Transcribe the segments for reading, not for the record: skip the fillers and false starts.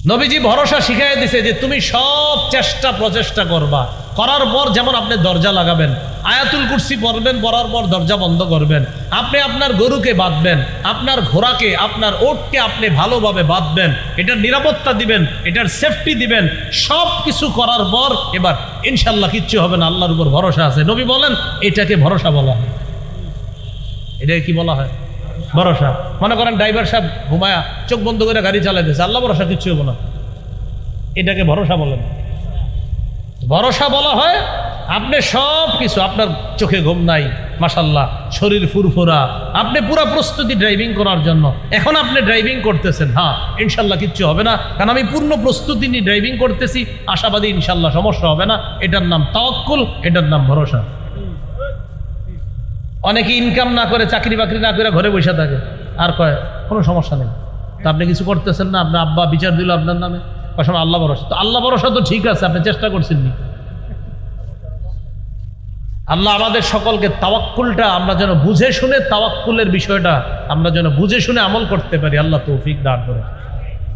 নবীজি ভরসা শিখাই দিছে যে তুমি সব চেষ্টা প্রচেষ্টা করবা, করার পর যেমন আপনি দরজা লাগাবেন, আয়াতুল কুরসি পড়বেন, পড়ার পর দরজা বন্ধ করবেন, আপনি আপনার গরুকে বাঁধবেন, আপনার ঘোড়াকে, আপনার ওটকে আপনি ভালোভাবে বাঁধবেন, এটার নিরাপত্তা দিবেন, এটার সেফটি দিবেন, সব কিছু করার পর এবার ইনশাল্লাহ কিচ্ছু হবে না, আল্লাহর উপর ভরসা আছে। নবী বলেন এটাকে ভরসা বলা হয়। এটাকে কি বলা হয়? ভরসা। মনে করেন ড্রাইভার সাহেব ঘুমায়া চোখ বন্ধ করে গাড়ি চালাইতেছে, আল্লাহ ভরসা কিচ্ছু হবো না, এটাকে ভরসা বলেন। ভরসা বলা হয় আপনি সব কিছু, আপনার চোখে ঘুম নাই, মাশাল্লাহ শরীর ফুরফুরা, আপনি পুরো প্রস্তুতি ড্রাইভিং করার জন্য, এখন আপনি ড্রাইভিং করতেছেন, হ্যাঁ ইনশাল্লাহ কিচ্ছু হবে না, কারণ আমি পূর্ণ প্রস্তুতি নিয়ে ড্রাইভিং করতেছি, আশাবাদী ইনশাল্লাহ সমস্যা হবে না। এটার নাম তাওয়াক্কুল, এটার নাম ভরসা। অনেকে ইনকাম না করে, চাকরি বাকরি না করে ঘরে বসে থাকে, আর কয় কোনো সমস্যা নেই, তা আপনি কিছু করতেছেন না, আপনার আব্বা বিচার দিল আপনার নামে, কখন আল্লাহ ভরসা। তো আল্লাহ ভরসা তো ঠিক আছে, আপনি চেষ্টা করছেন নি। আল্লাহ আমাদের সকলকে তাওয়াক্কুলটা আমরা যেন বুঝে শুনে, তাওয়াক্কুলের বিষয়টা আমরা যেন বুঝে শুনে আমল করতে পারি, আল্লাহ তৌফিক দান করে।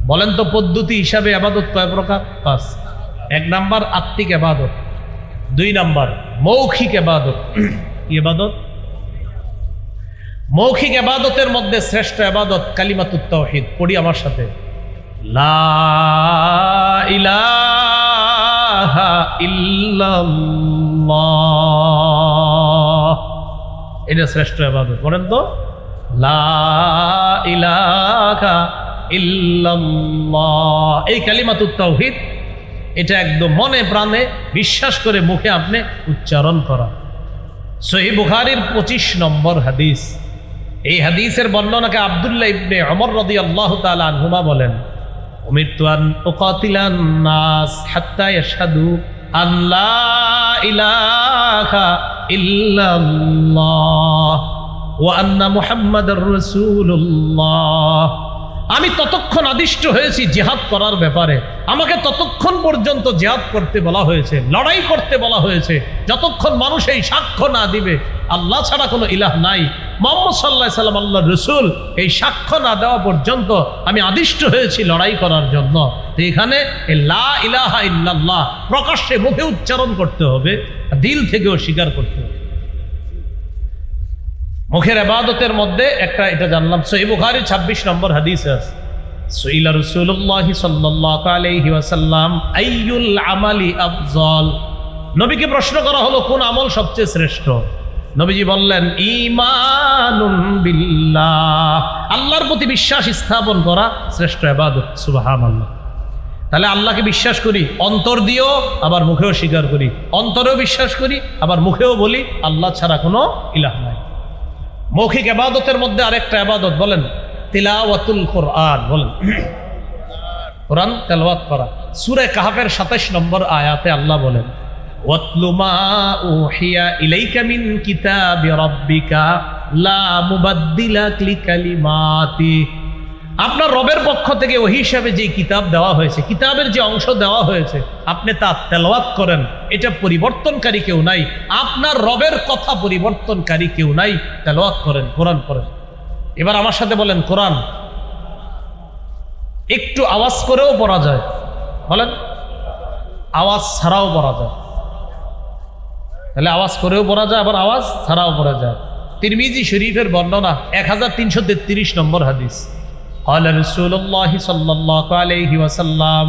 বলেন তো পদ্ধতি হিসাবে ইবাদত কয় প্রকার? 5। 1 নাম্বার আত্মিক ইবাদত, 2 নাম্বার মৌখিক ইবাদত। ইবাদত মৌখিক ইবাদতের মধ্যে শ্রেষ্ঠ ইবাদত কালিমাতুত তাওহীদ। পড়ি আমার সাথে, লা ইলাহা ইল্লাল্লাহ, এটা শ্রেষ্ঠ ইবাদত। বলেন তো লা ইলাহা ইল্লাল্লাহ, এই কালিমাতুত তাওহীদ, এটা একদম মনে প্রাণে বিশ্বাস করে মুখে আপনি উচ্চারণ করা। সহিহ বুখারীর 25 নম্বর হাদিস। এই হাদিসের বর্ণনাকে আব্দুল্লাহ ইবনে ওমর রাদিয়াল্লাহু তাআলা আনহুমা বলেন, উমিরতু আন উকাতিলান নাস হাত্তা ইয়াশহাদু আন লা ইলাহা ইল্লাল্লাহ ওয়া আন্না মুহাম্মাদার রাসূলুল্লাহ। আমি ততক্ষণ আদিষ্ট হয়েছি জিহাদ করার ব্যাপারে, আমাকে ততক্ষণ পর্যন্ত জিহাদ করতে বলা হয়েছে, লড়াই করতে বলা হয়েছে, যতক্ষণ মানুষ এই সাক্ষ্য না দিবে আল্লাহ ছাড়া কোনো ইলাহ নাই, মুহাম্মদ সাল্লাল্লাহু আলাইহি সাল্লাম আল্লাহর রাসূল, এই সাক্ষ্য না দেওয়া পর্যন্ত আমি আদিষ্ট হয়েছি লড়াই করার জন্য। তো এখানে লা ইলাহা ইল্লাল্লাহ প্রকাশ্যে মুখে উচ্চারণ করতে হবে, দিল থেকেও স্বীকার করতে হবে। মুখের ইবাদতের মধ্যে একটা এটা জানলাম, সহিহ বুখারী 26 নম্বর হাদিস আছে, সুইলা রাসূলুল্লাহ সাল্লাল্লাহু আলাইহি ওয়াসাল্লাম আইয়ুল আমালি আফজল। নবীকে প্রশ্ন করা হলো কোন আমল সবচেয়ে শ্রেষ্ঠ? নবীজি বললেন ঈমানুন বিল্লাহ, আল্লাহর প্রতি বিশ্বাস স্থাপন করা শ্রেষ্ঠ ইবাদত। সুবহানাল্লাহ। তাহলে আল্লাহকে বিশ্বাস করি অন্তর দিয়েও, আবার মুখেও স্বীকার করি, অন্তরেও বিশ্বাস করি, আবার মুখেও বলি আল্লাহ ছাড়া কোনো ইলাহ নাই। মৌখিক ইবাদতের মধ্যে আরেকটা ইবাদত বলেন তিলাওয়াতুল কোরআন। বলেন কোরআন তেলাওয়াত করা। সূরা কাহফের 27 নম্বর আয়াতে আল্লাহ বলেন, ওয়াতলু মা উহিয়া ইলাইকা মিন কিতাবি রাব্বিকা লা মুবাদদিলা লিকালিমাতি। আপনার রবের পক্ষ থেকে ওহী হিসাবে যে কিতাব দেওয়া হয়েছে, কিতাবের যে অংশ দেওয়া হয়েছে, আপনি তা তেলাওয়াত করেন, এটা পরিবর্তনকারী কেউ নাই, আপনার রবের কথা পরিবর্তনকারী কেউ নাই, তেলাওয়াত করেন, কোরআন পড়েন। এবার আমার সাথে বলেন কোরআন একটু আওয়াজ করেও পড়া যায়, বলেন আওয়াজ ছাড়াও পড়া যায়। তাহলে আওয়াজ করেও পড়া যায়, আবার আওয়াজ ছাড়াও পড়া যায়। তিরমিজি শরীফের বর্ণনা 1333 নম্বর হাদিস। قال رسول الله صلى الله عليه وسلم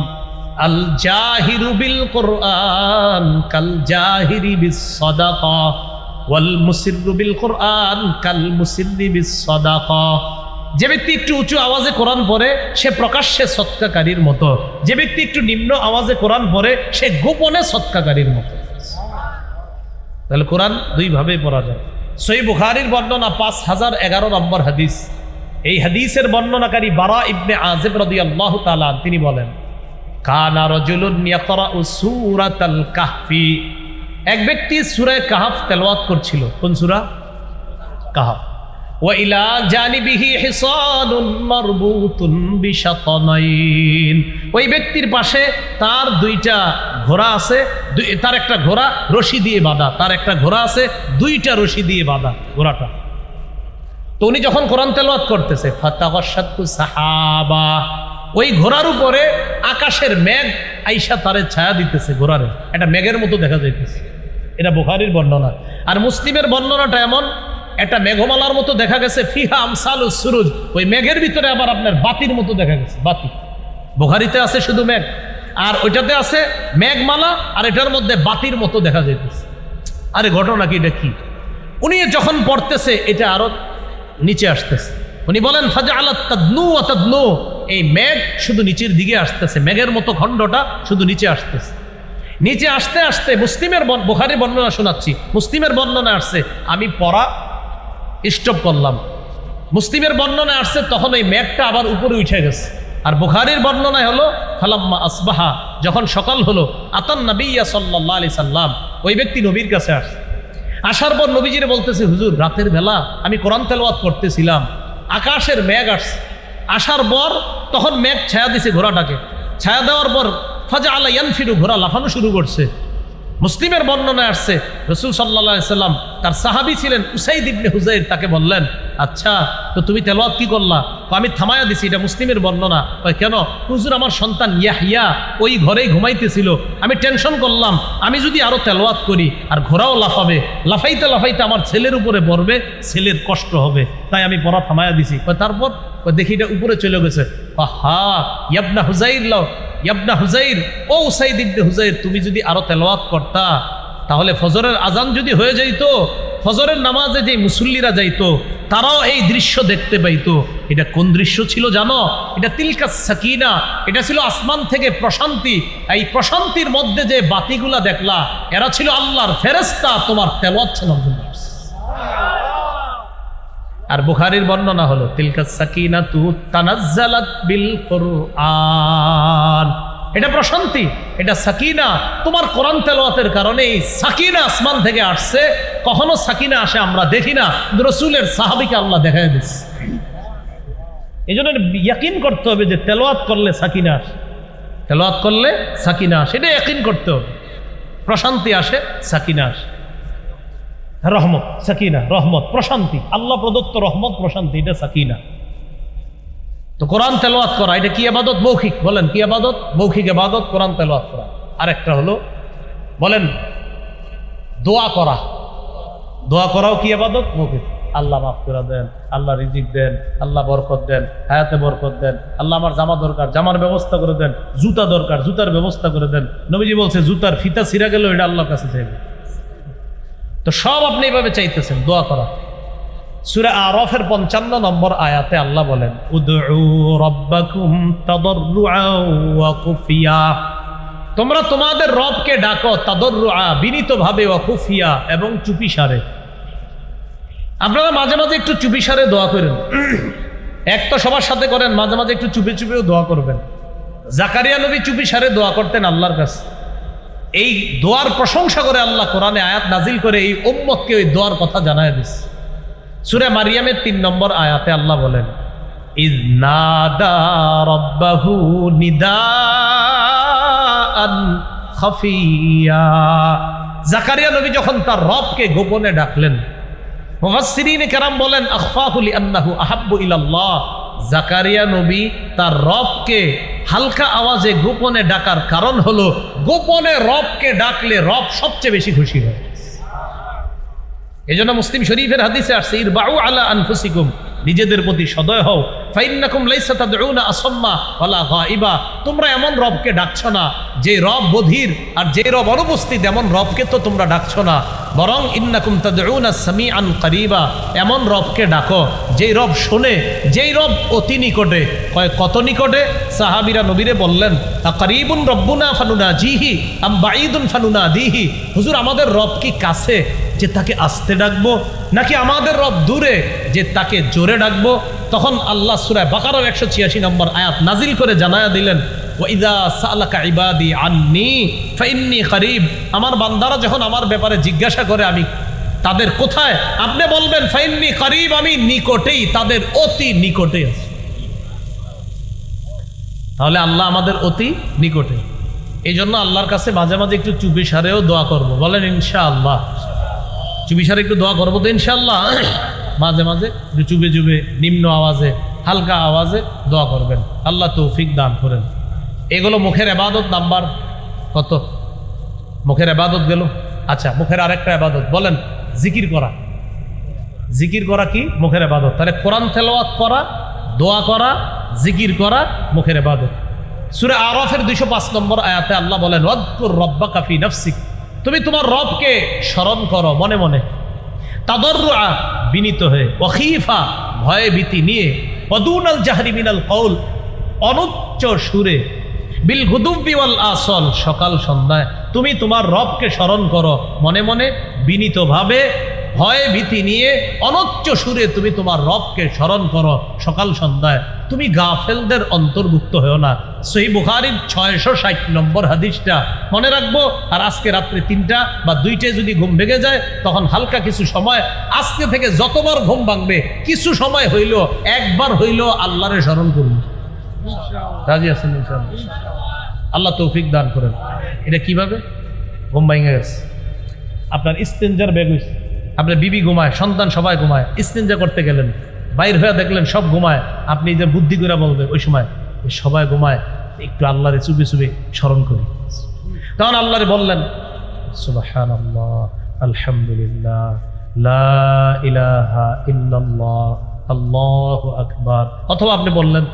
الجاهر بالقرآن كالجاهر بالصدقة والمسر بالقرآن كالمسر بالصدقة। যে ব্যক্তি একটু উঁচু আওয়াজে কোরআন পড়ে সে প্রকাশ্যে সৎকাকারীর মতো, যে ব্যক্তি একটু নিম্ন আওয়াজে কোরআন পড়ে সে গোপনে সৎকাকারীর মতো। তাহলে কোরআন দুই ভাবে পড়া যায়। সহিহ বুখারীর বর্ণনা 5011 নম্বর হাদিস। এই হাদিসের বর্ণনাকারী বারা ইবনে আযিব রাদিয়াল্লাহু তাআলা তিনি বলেন, কানা রাজুলুন ইয়াকরাউ সূরাতাল কাহফি। এক ব্যক্তি সূরা কাহফ তেলাওয়াত করছিল। কোন সূরা? কাহফ। ওয়া ইলা জানিবিহি হিসানুন মারবুতুন বিশাতানাইন। ওই ব্যক্তির পাশে তার দুইটা ঘোড়া আছে, তার একটা ঘোড়া রশি দিয়ে বাঁধা, তার একটা ঘোড়া আছে দুইটা রশি দিয়ে বাঁধা ঘোড়াটা। তো উনি যখন কোরআন তেলাওয়াত করতেছে, ফাতাগাশাতু সাহাবা, ওই ঘোড়ার উপরে আকাশের মেঘ আইসা তারে ছায়া দিতেছে, ঘোড়ারে একটা মেঘের মতো দেখা যাইতেছে। এটা বুখারীর বর্ণনা। আর মুসলিমের বর্ণনাটা এমন, একটা মেঘমালার মতো দেখা গেছে, ফিহা আমসালুস সুরুজ, ওই মেঘের ভিতরে আবার আপনার বাতির মতো দেখা গেছে, বাতি। বুখারীতে আছে শুধু মেঘ, আর ওইটাতে আছে মেঘমালা, আর এটার মধ্যে বাতির মতো দেখা যাইতেছে। আরে ঘটনা কি, এটা কি? উনি যখন পড়তেছে এটা আরো নিচে আসতেছে। উনি বলেন ফাজআলাত তাদনু ওয়া তাদনু, এই মেঘ শুধু নিচের দিকে আসতেছে, মেঘের মতো খণ্ডটা শুধু নিচে আসতেছে। নিচে আসতে আসতে মুসলিমের বুখারীর বর্ণনা শোনাচ্ছি, মুসলিমের বর্ণনা আসছে, আমি পড়া স্টপ করলাম। মুসলিমের বর্ণনা আসছে তখন ওই মেঘটা আবার উপরে উঠে গেছে। আর বুখারীর বর্ণনায় হলো ফালাম্মা আসবাহা, যখন সকাল হলো, আতান নবিয়্যা সাল্লাল্লাহু আলাইহি সাল্লাম, ওই ব্যক্তি নবীর কাছে আসছে। আসার পর নবীজিরে বলতেছে, হুজুর রাতের বেলা আমি কোরআন তেলাওয়াত করতেছিলাম, আকাশের মেঘ আসছে। আসার পর তখন মেঘ ছায়া দিছে ঘোড়াটাকে, ছায়া দেওয়ার পর ফাজআলা ইয়ানফিরু, ঘোড়া লাফানো শুরু করছে। মুসলিমের বর্ণনায় আসছে রাসূল সাল্লাল্লাহু আলাইহি সাল্লাম, তার সাহাবী ছিলেন উসাইদ ইবনে হুযাইর, তাকে বললেন, আচ্ছা তো তুমি তেলাওয়াত কি করলা? আমি থামায়া দিছি। এটা মুসলিমের বর্ণনা। কেন? হুজুর আমার সন্তান ইয়াহইয়া ওই ঘরেই ঘুমাইতেছিল, আমি টেনশন করলাম আমি যদি আরো তেলাওয়াত করি আর ঘোড়াও লাফাবে, লাফাইতে লাফাইতে আমার ছেলের উপরে পড়বে, ছেলের কষ্ট হবে, তাই আমি পড়া থামায়া দিছি। তারপর দেখি এটা উপরে চলে গেছে। আহা ইয়াবনা হুযাইর, ইয়াবনা হুযাইর, ও উসাইদ ইবনে হুযাইর, তুমি যদি আরো তেলাওয়াত করতা তাহলে ফজরের আজান যদি হয়ে যাইতো, ফজরের নামাজে যে মুসল্লিরা যাইতো তারাও এই দৃশ্য দেখতে পাইতো। এটা কোন দৃশ্য ছিল জানো? এটা তিলকাস সাকিনা, এটা ছিল আসমান থেকে প্রশান্তি। এই প্রশান্তির মধ্যে যে বাতিগুলা দেখলা, এরা ছিল আল্লাহর ফেরেশতা তোমার তেলাওয়াত শোনার জন্য। আর বুখারীর বর্ণনা হলো তিলকাস সাকিনাতু তানাজ্জালাত বিল কুরআন, এটা প্রশান্তি, এটা সাকিনা, তোমার কোরআন তেলাওয়াতের কারণে এই সাকিনা আসমান থেকে আসছে। কখনো সাকিনা আসে আমরা দেখি না, রাসূলের সাহাবীকে আল্লাহ দেখায় দিচ্ছে। এই জন্য ইয়াকিন করতে হবে যে তেলাওয়াত করলে সাকিনা আসে, তেলাওয়াত করলে সাকিনা আসে, এটা ইয়াকিন করতে হবে। প্রশান্তি আসে, সাকিনা আসে, রহমত, সাকিনা, রহমত, প্রশান্তি, আল্লাহ প্রদত্ত রহমত, প্রশান্তি, এটা সাকিনা। তো কোরআন তেলাওয়াত করা এটা কি ইবাদত? মৌখিক। বলেন কি ইবাদত? মৌখিক ইবাদত কোরআন তেলাওয়াত করা। আরেকটা হলো বলেন দোয়া করা। দোয়া করাও কি ইবাদত? মৌখিক। আল্লাহ মাফ করে দেন, আল্লাহ রিজিক দেন, আল্লাহ বরকত দেন, হায়াতে বরকত দেন, আল্লাহ আমার জামা দরকার, জামার ব্যবস্থা করে দেন, জুতা দরকার, জুতার ব্যবস্থা করে দেন। নবীজি বলছে জুতার ফিতা ছিঁড়া গেল এটা আল্লাহর কাছে চাইবে। তো সব আপনি এইভাবে চাইতেছেন দোয়া করা। সূরা আরাফের 55 নম্বর আয়াতে আল্লাহ বলেন, উদউ রাব্বাকুম তাদাররুআন ওয়া খুফিয়া, তোমরা তোমাদের রবকে ডাকো তাদাররুআ, বিনীতভাবে, ওয়া খুফিয়া, এবং চুপিসারে। আপনারা মাঝে মাঝে একটু চুপিসারে দোয়া করেন। এক তো সবার সাথে করেন, মাঝে মাঝে একটু চুপে চুপেও দোয়া করবেন। জাকারিয়া নবী চুপিসারে দোয়া করতেন আল্লাহর কাছে। এই দোয়ার প্রশংসা করে আল্লাহ কোরআনে আয়াত নাজিল করে এই উম্মতকে ওই দোয়ার কথা জানায় দিচ্ছে। সূরা মারিয়ামের 3 নম্বর আয়াতে আল্লাহ বলেন, ইয নাদা রাব্বাহু নিদাআন খাফিয়া, জাকারিয়া নবী যখন তার রবকে গোপনে ডাকলেন, মুফাসসিরিন কেরাম বলেন আখফাহু লিআন্নাহু আহাব্বু ইলাল্লাহ, জাকারিয়া নবী তার রবকে হালকা আওয়াজে গোপনে ডাকার কারণ হলো গোপনে রবকে ডাকলে রব সবচেয়ে বেশি খুশি হয়। এই জন্য মুসলিম শরীফের হাদিসে আসছে, ইরবাউ আলা আনফুসিকুম, নিজেদের প্রতি সদয় হও, ফাইন্নাকুম লাইসা তাদউনা আসাম্মা ওয়ালা গায়িবা, তোমরা এমন রবকে ডাকছো না যে রব বধির আর যে রব অনুপস্থিত, এমন রবকে তো তোমরা ডাকছো না, বরং ইন্নাকুম তাদউনা সামিআন করিবা, এমন রবকে ডাকো যেই রব শোনে, যেই রব অতি নিকটে। কয় কত নিকটে? সাহাবীরা নবীরে বললেন, আকারিবুন রব্বুনা ফানুনাজিহি আম বাঈদুন ফানুনাদিহি, হুজুর আমাদের রব কি কাছে যে তাকে আস্তে ডাকবো, নাকি আমাদের রব দূরে যে তাকে জোরে ডাকবো? তখন আল্লাহ সূরা বাকারার 186 নম্বর আয়াত নাজিল করে জানায়া দিলেন, ওয়াইদা সালাকা ইবাদি আন্নী ফাইন্নী করিব, আমার বান্দারা যখন আমার ব্যাপারে জিজ্ঞাসা করে আমি তাদের কোথায়, আপনি বলবেন ফাইন্নী করিব, আমি নিকটেই, তাদের অতি নিকটে আছি। তাহলে আল্লাহ আমাদের অতি নিকটে। এই জন্য আল্লাহর কাছে মাঝে মাঝে একটু চুপিসারেও দোয়া করবো। বলেন ইনশাআল্লাহ। চুপিসারে একটু দোয়া করবো তো ইনশাআল্লাহ। মাঝে মাঝে একটু চুপে চুপে নিম্ন আওয়াজে হালকা আওয়াজে দোয়া করবেন। আল্লাহ তৌফিক দান করেন। এগুলো মুখের ইবাদত। নাম্বার কত? মুখের ইবাদত গেল। আচ্ছা, মুখের আরেকটা ইবাদত বলেন, জিকির করা। জিকির করা কি? মুখের ইবাদত। তাহলে কোরআন তেলাওয়াত করা, দোয়া করা, জিকির করা মুখের ইবাদত। সূরা আরাফের 205 নম্বর আয়াতে আল্লাহ বলেন, ওয়াদকুর রাব্বাকা ফি নাফসিক, তুমি তোমার রবকে স্মরণ করো মনে মনে, তাদাররুআ বিনীত হয়ে, ওয়া খীফা ভয়ে ভীতি নিয়ে, ওয়া দুনাল জাহরি মিনাল কওল অনুচ্চ সুরে, বিল গুদুব্বি ওয়াল আসল সকাল সন্ধ্যায় তুমি তোমার রবকে স্মরণ করো মনে মনে, বিনীতভাবে, ভয়ে ভীতি নিয়ে, অনুচ্চ সুরে তুমি তোমার রবকে স্মরণ করো সকাল সন্ধ্যায়। তুমি গাফেলদের অন্তর্ভুক্ত হও না। সহিহ বুখারীর 660 নম্বর হাদিসটা মনে রাখবো। আর আজকে রাত্রে 3টা বা 2টায় যদি ঘুম ভেঙে যায়, তখন হালকা কিছু সময়, আজকে থেকে যতবার ঘুম ভাঙবে কিছু সময় হইল, একবার হইল আল্লাহরে স্মরণ করুন। রাজি আছেন ইনশাআল্লাহ? আল্লাহ তৌফিক দান করেন। এটা কিভাবে? ঘুম ভেঙে গেছে, আপনার ইস্তেঞ্জার ব্যাগ হয়েছে, আপনার বিবি ঘুমায়, সন্তান সবাই ঘুমায়, ইস্তেঞ্জা করতে গেলেন, বাইর হয়ে দেখলেন সব ঘুমায়, আপনি যে বুদ্ধি করে বলবে ওই সময় সবাই ঘুমায়, একটু আল্লাহরে চুপি চুপি স্মরণ করি। তখন আল্লাহরে বললেন সুবহানাল্লাহ, আলহামদুলিল্লাহ, লা ইলাহা ইল্লাল্লাহ, আল্লাহু আকবার। অথবা আপনি বললেন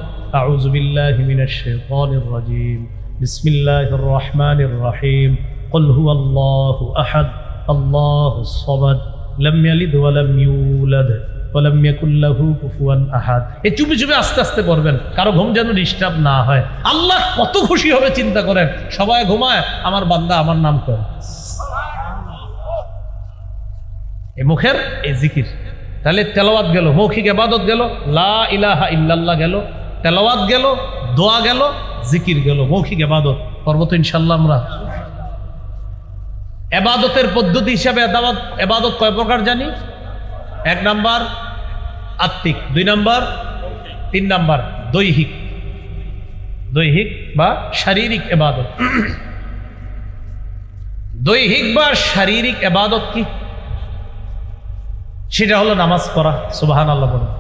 আউযু বিল্লাহি মিনাশ শাইতানির রাজীম, বিসমিল্লাহির রহমানির রহিম, কুল হুয়াল্লাহু আহাদ, আল্লাহুস সামাদ, লাম ইয়ালিদ ওয়া লাম ইউলাদ ওয়া লাম ইয়াকুল লাহু কুফুয়ান আহাদ। এই চুপি চুপি আস্তে আস্তে পড়বেন, কারো ঘুম যেন ডিস্টার্ব না হয়। আল্লাহ কত খুশি হবে চিন্তা করেন, সবাই ঘুমায়, আমার বান্দা আমার নাম করে। এই মুখের এই জিকির। তাহলে তেলাওয়াত গেল, মৌখিক ইবাদত গেল, লা ইলাহা ইল্লাল্লাহ গেল, তেলাওয়াত গেল, দোয়া গেল, জিকির গেল, মৌখিক ইবাদত। করব তো ইনশাআল্লাহ আমরা। ইবাদতের পদ্ধতি হিসাবে ইবাদত কয় প্রকার জানি? 1 নাম্বার আত্মিক, 2 নাম্বার, 3 নাম্বার দৈহিক। দৈহিক বা শারীরিক ইবাদত। দৈহিক বা শারীরিক ইবাদত কি? সেটা হলো নামাজ পড়া, সুবহানাল্লাহ বলেন,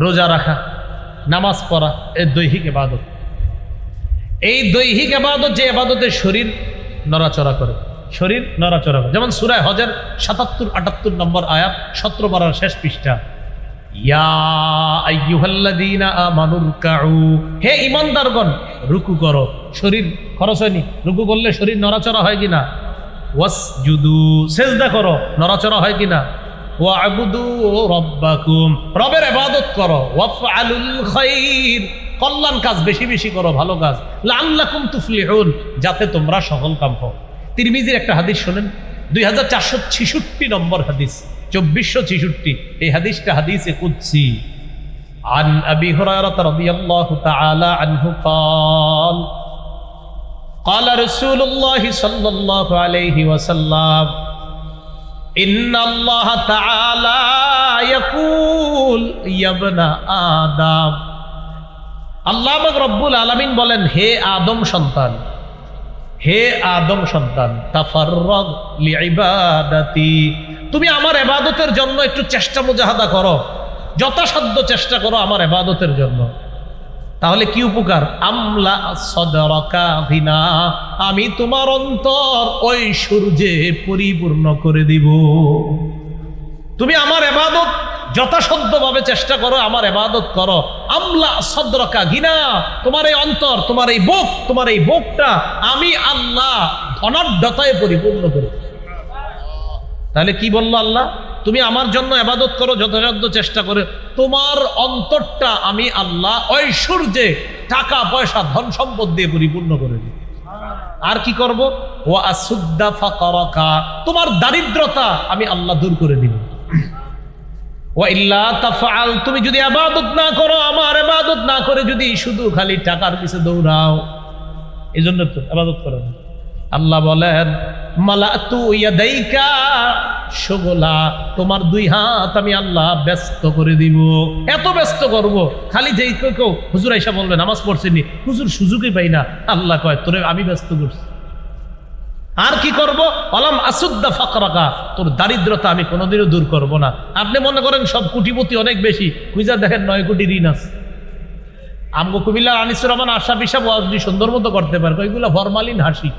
রোজা রাখা, নামাজ পড়া, এই দৈহিক ইবাদত। এই দৈহিক ইবাদত যে ইবাদতে শরীর নড়াচড়া করে, শরীর নড়াচড়া করে, যেমন সূরা হজের 77-78 নম্বর আয়াত, 17 পারার শেষ পৃষ্ঠা, ইয়া আইয়ুহাল্লাযীনা আমানু রুকউ, হে ঈমানদারগণ রুকু করো। শরীর খরচ হয়নি? রুকু করলে শরীর নড়াচড়া হয় কিনা? ওয়াসজুদু, সিজদা করো, নড়াচড়া হয় কিনা? ওয়া'বুদু রাব্বাকুম, রবের ইবাদত করো। ওয়াফআলুল খায়র, কল্যাণ কাজ বেশি বেশি করো, ভালো কাজ। লাআল্লাকুম তুফলিহুন, যাতে তোমরা সফল কাম হও। তিরমিজির একটা হাদিস শুনেন, 2466 নম্বর হাদিস, 2466। এই হাদিসটা হাদিসে কুদসি। আন আবি হুরায়রা রাদিয়াল্লাহু তাআলা আনহু قال قال رسول الله صلى الله عليه وسلم إن الله تعالى يقول يا ابن آدم, আল্লাহ রব্বুল আলামিন বলেন, হে আদম সন্তান, হে আদম সন্তান, তাফাররাগ লিইবাদাতি, তুমি আমার ইবাদতের জন্য একটু চেষ্টা মুজাহাদা করো, যথাসাধ্য চেষ্টা করো আমার ইবাদতের জন্য। তাহলে কি উপকার? আমলা সদরকা ভিনা, আমি তোমার অন্তর ঐশ্বর্যে পরিপূর্ণ করে দিব। তুমি আমার ইবাদত যথাসাধ্যভাবে চেষ্টা করো, আমার ইবাদত করো। আমলা সদরকা ঘিনা, তোমার এই অন্তর, তোমার এই বুক, তোমার এই বুকটা আমি আল্লাহ ধনাঢ্যতায় পরিপূর্ণ করি। তাহলে কি বললো আল্লাহ? তুমি আমার জন্য ইবাদত করো, যথাসাধ্য চেষ্টা করে তোমার অন্তরটা আমি আল্লাহ ঐশ্বর্যে, টাকা পয়সা, ধন সম্পদ দিয়ে পরিপূর্ণ করে দিই। আর কি করব? ওয়া আসুদ্দা ফাকারাকা, তোমার দারিদ্রতা আমি আল্লাহ দূর করে দিব। ওয়া ইল্লা তাফআল, তুমি যদি ইবাদত না করো, আমার ইবাদত না করে যদি শুধু খালি টাকার পিছে দৌড়াও, এজন্য তো ইবাদত করো না। আল্লাহ বলেন, মালাতু ইয়াদাইকা শুগলা, তোমার 2 হাত আমি আল্লাহ ব্যস্ত করে দিব। এত ব্যস্ত করব, খালি যেই কেউ হুজুর আইসা বলবে নামাজ পড়ছেনি, হুজুর সুযোগই পাই না, আল্লাহ কয় তোরে আমি ব্যস্ত করছি। আর কি করব? আলাম আসুদ্দা ফাকরাকা, তোর দারিদ্রতা আমি কোনোদিনও দূর করব না। আপনি মনে করেন সব কোটিপতি অনেক বেশি, খুঁজা দেখেন 9 কোটি ঋণ আছে। আমগো কুমিল্লার আনিসুর রহমান আশরাফ হিসাব যদি সুন্দর মতো করতে পারবে, ওইগুলো ফরমালিন হাসি।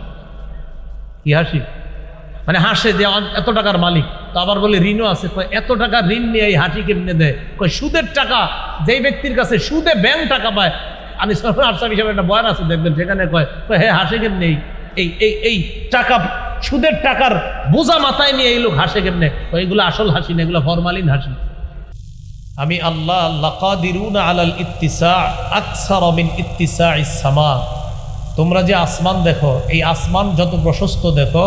কি হাসি? মানে হাসে যে এত টাকার মালিক, তো আবার বলে ঋণও আছে। এত টাকা ঋণ নিয়ে এই হাসি কেমনে দেয়? সুদের টাকা, যেই ব্যক্তির কাছে সুদে ব্যাংক টাকা পায়, আনিসুর রহমান আশরাফ হিসাবে একটা বয়ান আছে দেখবেন, সেখানে কয় হ্যাঁ হাসে কেমনে, এই এই এই টাকা, সুদের টাকার বোঝা মাথায় নিয়ে এই লোক হাসে কেমনে? এগুলো আসল হাসি না, এগুলো ফরমালিন হাসি। আমি আল্লাহ লাকাদিরুনা আলাল ইত্তিসা আকসার মিন ইত্তিসাইস সামা, তোমরা যে আসমান দেখো, এই আসমান যত প্রশস্ত দেখো,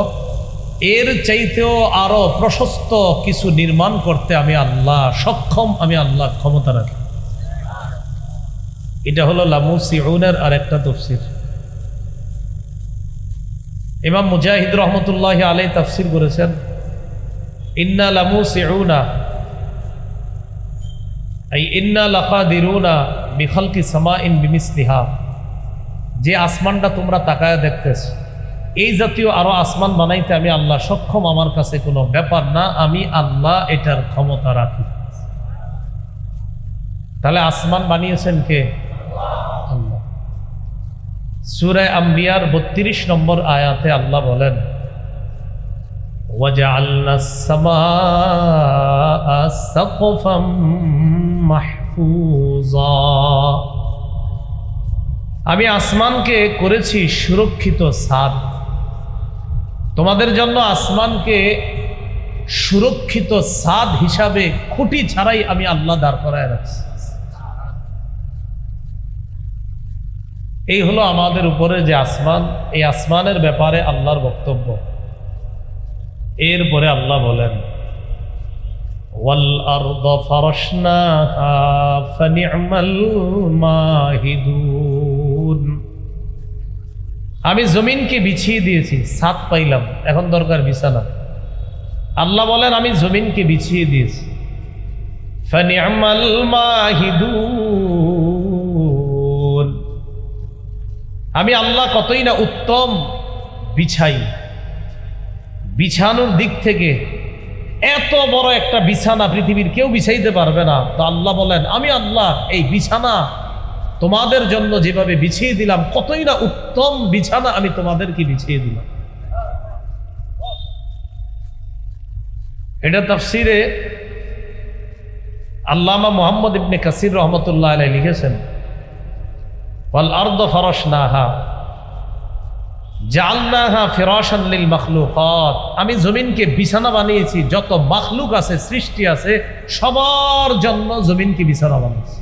এর চাইতেও আরো প্রশস্ত কিছু নির্মাণ করতে আমি আল্লাহ সক্ষম, আমি আল্লাহ ক্ষমতা রাখি। এটা হলো লামুসিউনের আরেকটা তাফসীর। ইমাম মুজাহিদ রহমতুল্লাহি আলাইহি তাফসীর করেছেন, ইন্না লামুসিউনা আই ইন্না লাকাদিরুনা বিখালকি সামাইন বিমিসলিহা, যে আসমানটা তোমরা তাকায় দেখতেছো, এই জাতীয় আরো আসমান বানাইতে আমি আল্লাহ সক্ষম, আমার কাছে কোনো ব্যাপার না, আমি আল্লাহ এটার ক্ষমতা রাখি। তাহলে আসমান বানিয়েছেন কে? আল্লাহ। সূরা আম্বিয়ার 32 নম্বর আয়াতে আল্লাহ বলেন, ওয়াজআলনাস সামাআ সাকফাম মাহফুজা, আমি আসমানকে করেছি সুরক্ষিত ছাদ। তোমাদের জন্য আসমানকে সুরক্ষিত ছাদ হিসাবে খুঁটি ছাড়াই আমি আল্লাহ দাঁড় করায় রাখছি। এই হলো আমাদের উপরে যে আসমান, এই আসমানের ব্যাপারে আল্লাহর বক্তব্য। এরপরে আল্লাহ বলেন, ওয়াল আরদ ফারাশনাহা ফানি'মাল মাহিদুন, আমি জমিনকে বিছিয়ে দিয়েছি, ছাদ পাইলাম, এখন দরকার বিছানা। আল্লাহ বলেন আমি জমিনকে বিছিয়ে দিয়েছি। ফানি'মাল মাহিদুন, আমি আল্লাহ কতই না উত্তম বিছাই। বিছানোর দিক থেকে এত বড় একটা বিছানা পৃথিবীর কেউ বিছাইতে পারবে না। তো আল্লাহ বলেন আমি আল্লাহ এই বিছানা তোমাদের জন্য যেভাবে বিছিয়ে দিলাম, কতই না উত্তম বিছানা আমি তোমাদেরকে বিছিয়ে দিলাম। এটা তাফসিরে আল্লামা মুহাম্মদ ইবনে কাসির রহমতুল্লাহ আলাইহি লিখেছেন, ওয়াল আরদ ফারাশনাহা জাআলনাহা ফিরাশান লিল মাখলুকাত, আমি জমিনকে বিছানা বানিয়েছি, যত মাখলুক আছে, সৃষ্টি আছে, সবার জন্য জমিনকে বিছানা বানিয়েছি।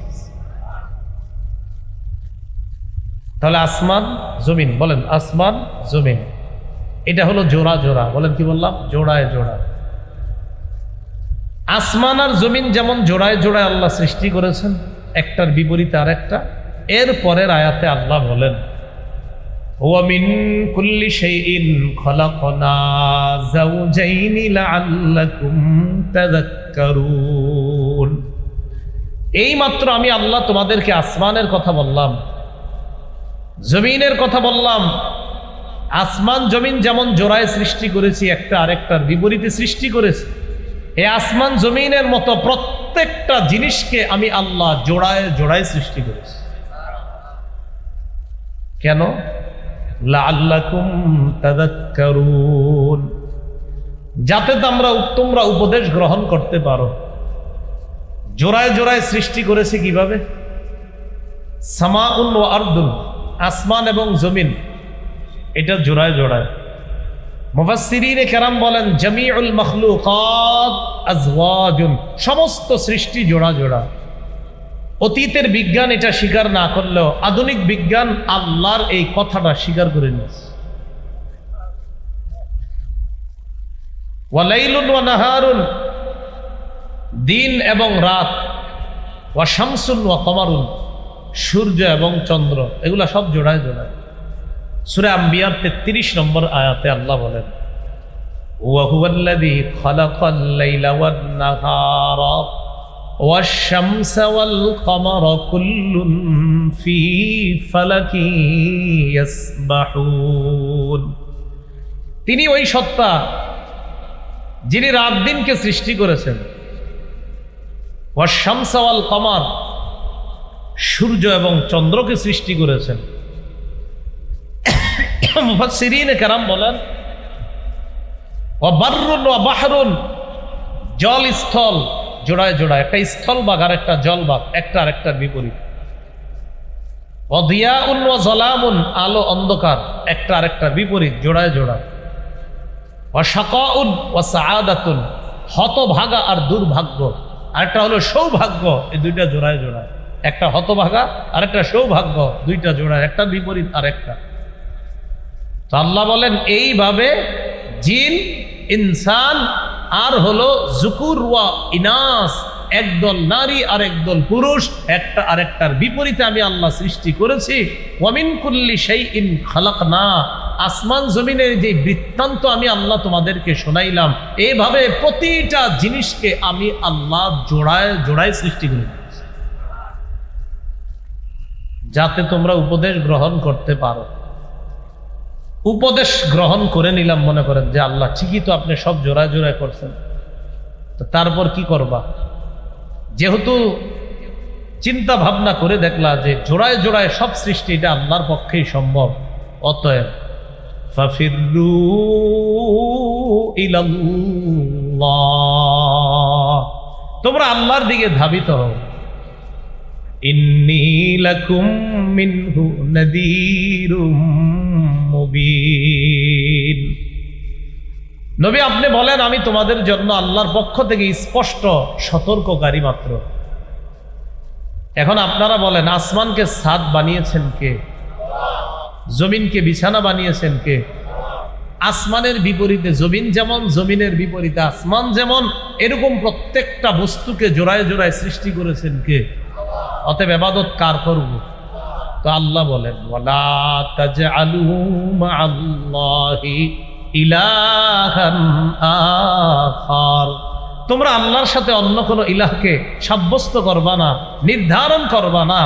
তাহলে আসমান জমিন, বলেন আসমান জমিন, এটা হলো জোড়া জোড়া, বলেন কি বললাম? জোড়ায় জোড়া। আসমান আর জমিন যেমন জোড়ায় জোড়ায় আল্লাহ সৃষ্টি করেছেন, একটার বিপরীতে আরেকটা। এর পরের আয়াতে আল্লাহ বলেন, ওয়া মিন কুল্লি শাইইন খালাকনা যাওজাইনি লাআল্লাকুম তাযাক্কারুন, এই মাত্র আমি আল্লাহ তোমাদেরকে আসমানের কথা বললাম, জমিনের কথা বললাম। আসমান জমিন যেমন জোড়ায় সৃষ্টি করেছি, একটা আরেকটার বিপরীতে সৃষ্টি করেছি, এই আসমান জমিনের মতো প্রত্যেকটা জিনিসকে আমি আল্লাহ জোড়ায় জোড়ায় সৃষ্টি করেছি। কেন? লাআল্লাকুম তাযাক্কারুন, যাতে তোমরা উপদেশ গ্রহণ করতে পারো। জোড়ায় জোড়ায় সৃষ্টি করেছে কিভাবে? সামাউন ওয়া আরদুন, আসমান এবং জমিন, এটা জোড়ায় জোড়ায়। মুফাসসিরিনে কেরাম বলেন, জামিউল মাখলুকাত আজওয়াজুন, সমস্ত সৃষ্টি জোড়া জোড়া। অতীতের বিজ্ঞান এটা স্বীকার না করলেও আধুনিক বিজ্ঞান আল্লাহর এই কথাটা স্বীকার করে নিয়েছে। ওয়া লাইলুন ওয়া নাহারুন, দিন এবং রাত, ওয়া শামসুন ওয়া কমারুন, সূর্য এবং চন্দ্র, এগুলা সব জোড়ায় জোড়ায়। সূরা আম্বিয়ার 33 নম্বর আয়াতে আল্লাহ বলেন, ওয়া হুয়াল্লাযী খালাকাল লাইলা ওয়ান নাহারা ওয়াশ শামসা ওয়াল কমারা কুল্লুন ফী ফালাকি ইয়াসবাহুন, তিনি ওই সত্তা যিনি রাত দিনকে সৃষ্টি করেছেন, ওয়াশ-শামসা ওয়াল কমার, সূর্য এবং চন্দ্রকে সৃষ্টি করেছেন। মুফাসসিরিনে কেরাম বলেন, ওয়া বাররুন ওয়া বাহরুন, জল স্থল জোড়ায় জোড়ায়, একটা স্থল ভাগ আর একটা জল ভাগ, একটা আরেকটার বিপরীত। ওয়া দিয়াউন ওয়া যালামুন, আলো অন্ধকার, একটা আরেকটার বিপরীত, জোড়ায় জোড়ায়। ওয়া শাকাউন ওয়া সাআদাতুন, হতভাগা আর দুর্ভাগ্য, আরেকটা হলো সৌভাগ্য, এই দুইটা জোড়ায় জোড়ায়। একটা হতভাগা আর একটা সৌভাগ্য, দুইটা জোড়ায়, একটা বিপরীত আর একটা। তো আল্লাহ বলেন এইভাবে জিন, ইনসান আর হলো যুকুর ওয়া ইনাস, একদল নারী আর একদল পুরুষ, একটা আরেকটার বিপরীতে আমি আল্লাহ সৃষ্টি করেছি। ওয়া মিন কুল্লি শাইইন খালাকনা, আসমান জমিনের যে বৃত্তান্ত আমি আল্লাহ তোমাদেরকে শোনাইলাম, এইভাবে প্রতিটা জিনিসকে আমি আল্লাহ জোড়ায় জোড়ায় সৃষ্টি করি, যাতে তোমরা উপদেশ গ্রহণ করতে পারো। উপদেশ গ্রহণ করে নিলাম, মনে করেন যে আল্লাহ ঠিকই তো আপনি সব জোড়ায় জোড়ায় করছেন, তো তারপর কি করবা? যেহেতু চিন্তা ভাবনা করে দেখলা যে জোড়ায় জোড়ায় সব সৃষ্টি এটা আল্লাহর পক্ষেই সম্ভব, অতএব ফাফিরু ইলাল্লাহ, তোমরা আল্লাহর দিকে ধাবিত হও। ইন্নী লাকুম মিনহু নাযীরুম মুবিন। নবী আপনি বলেন আমি তোমাদের জন্য আল্লাহর পক্ষ থেকে স্পষ্ট সতর্ককারী মাত্র। এখন আপনারা বলেন আসমানকে ছাদ বানিয়েছেন কে? জমিনকে বিছানা বানিয়েছেন কে? আসমানের বিপরীতে জমিন যেমন, জমিনের বিপরীতে আসমান যেমন, এরকম প্রত্যেকটা বস্তুকে জোড়ায় জোড়ায় সৃষ্টি করেছেন কে? অতএব ইবাদত কার করব? তো আল্লাহ বলেন ওয়ালা তাজআলু মা'আল্লাহি ইলাহান আখার, তোমরা আল্লাহর সাথে অন্য কোনো ইলাহকে সাব্যস্ত করবা না, নির্ধারণ করবা না।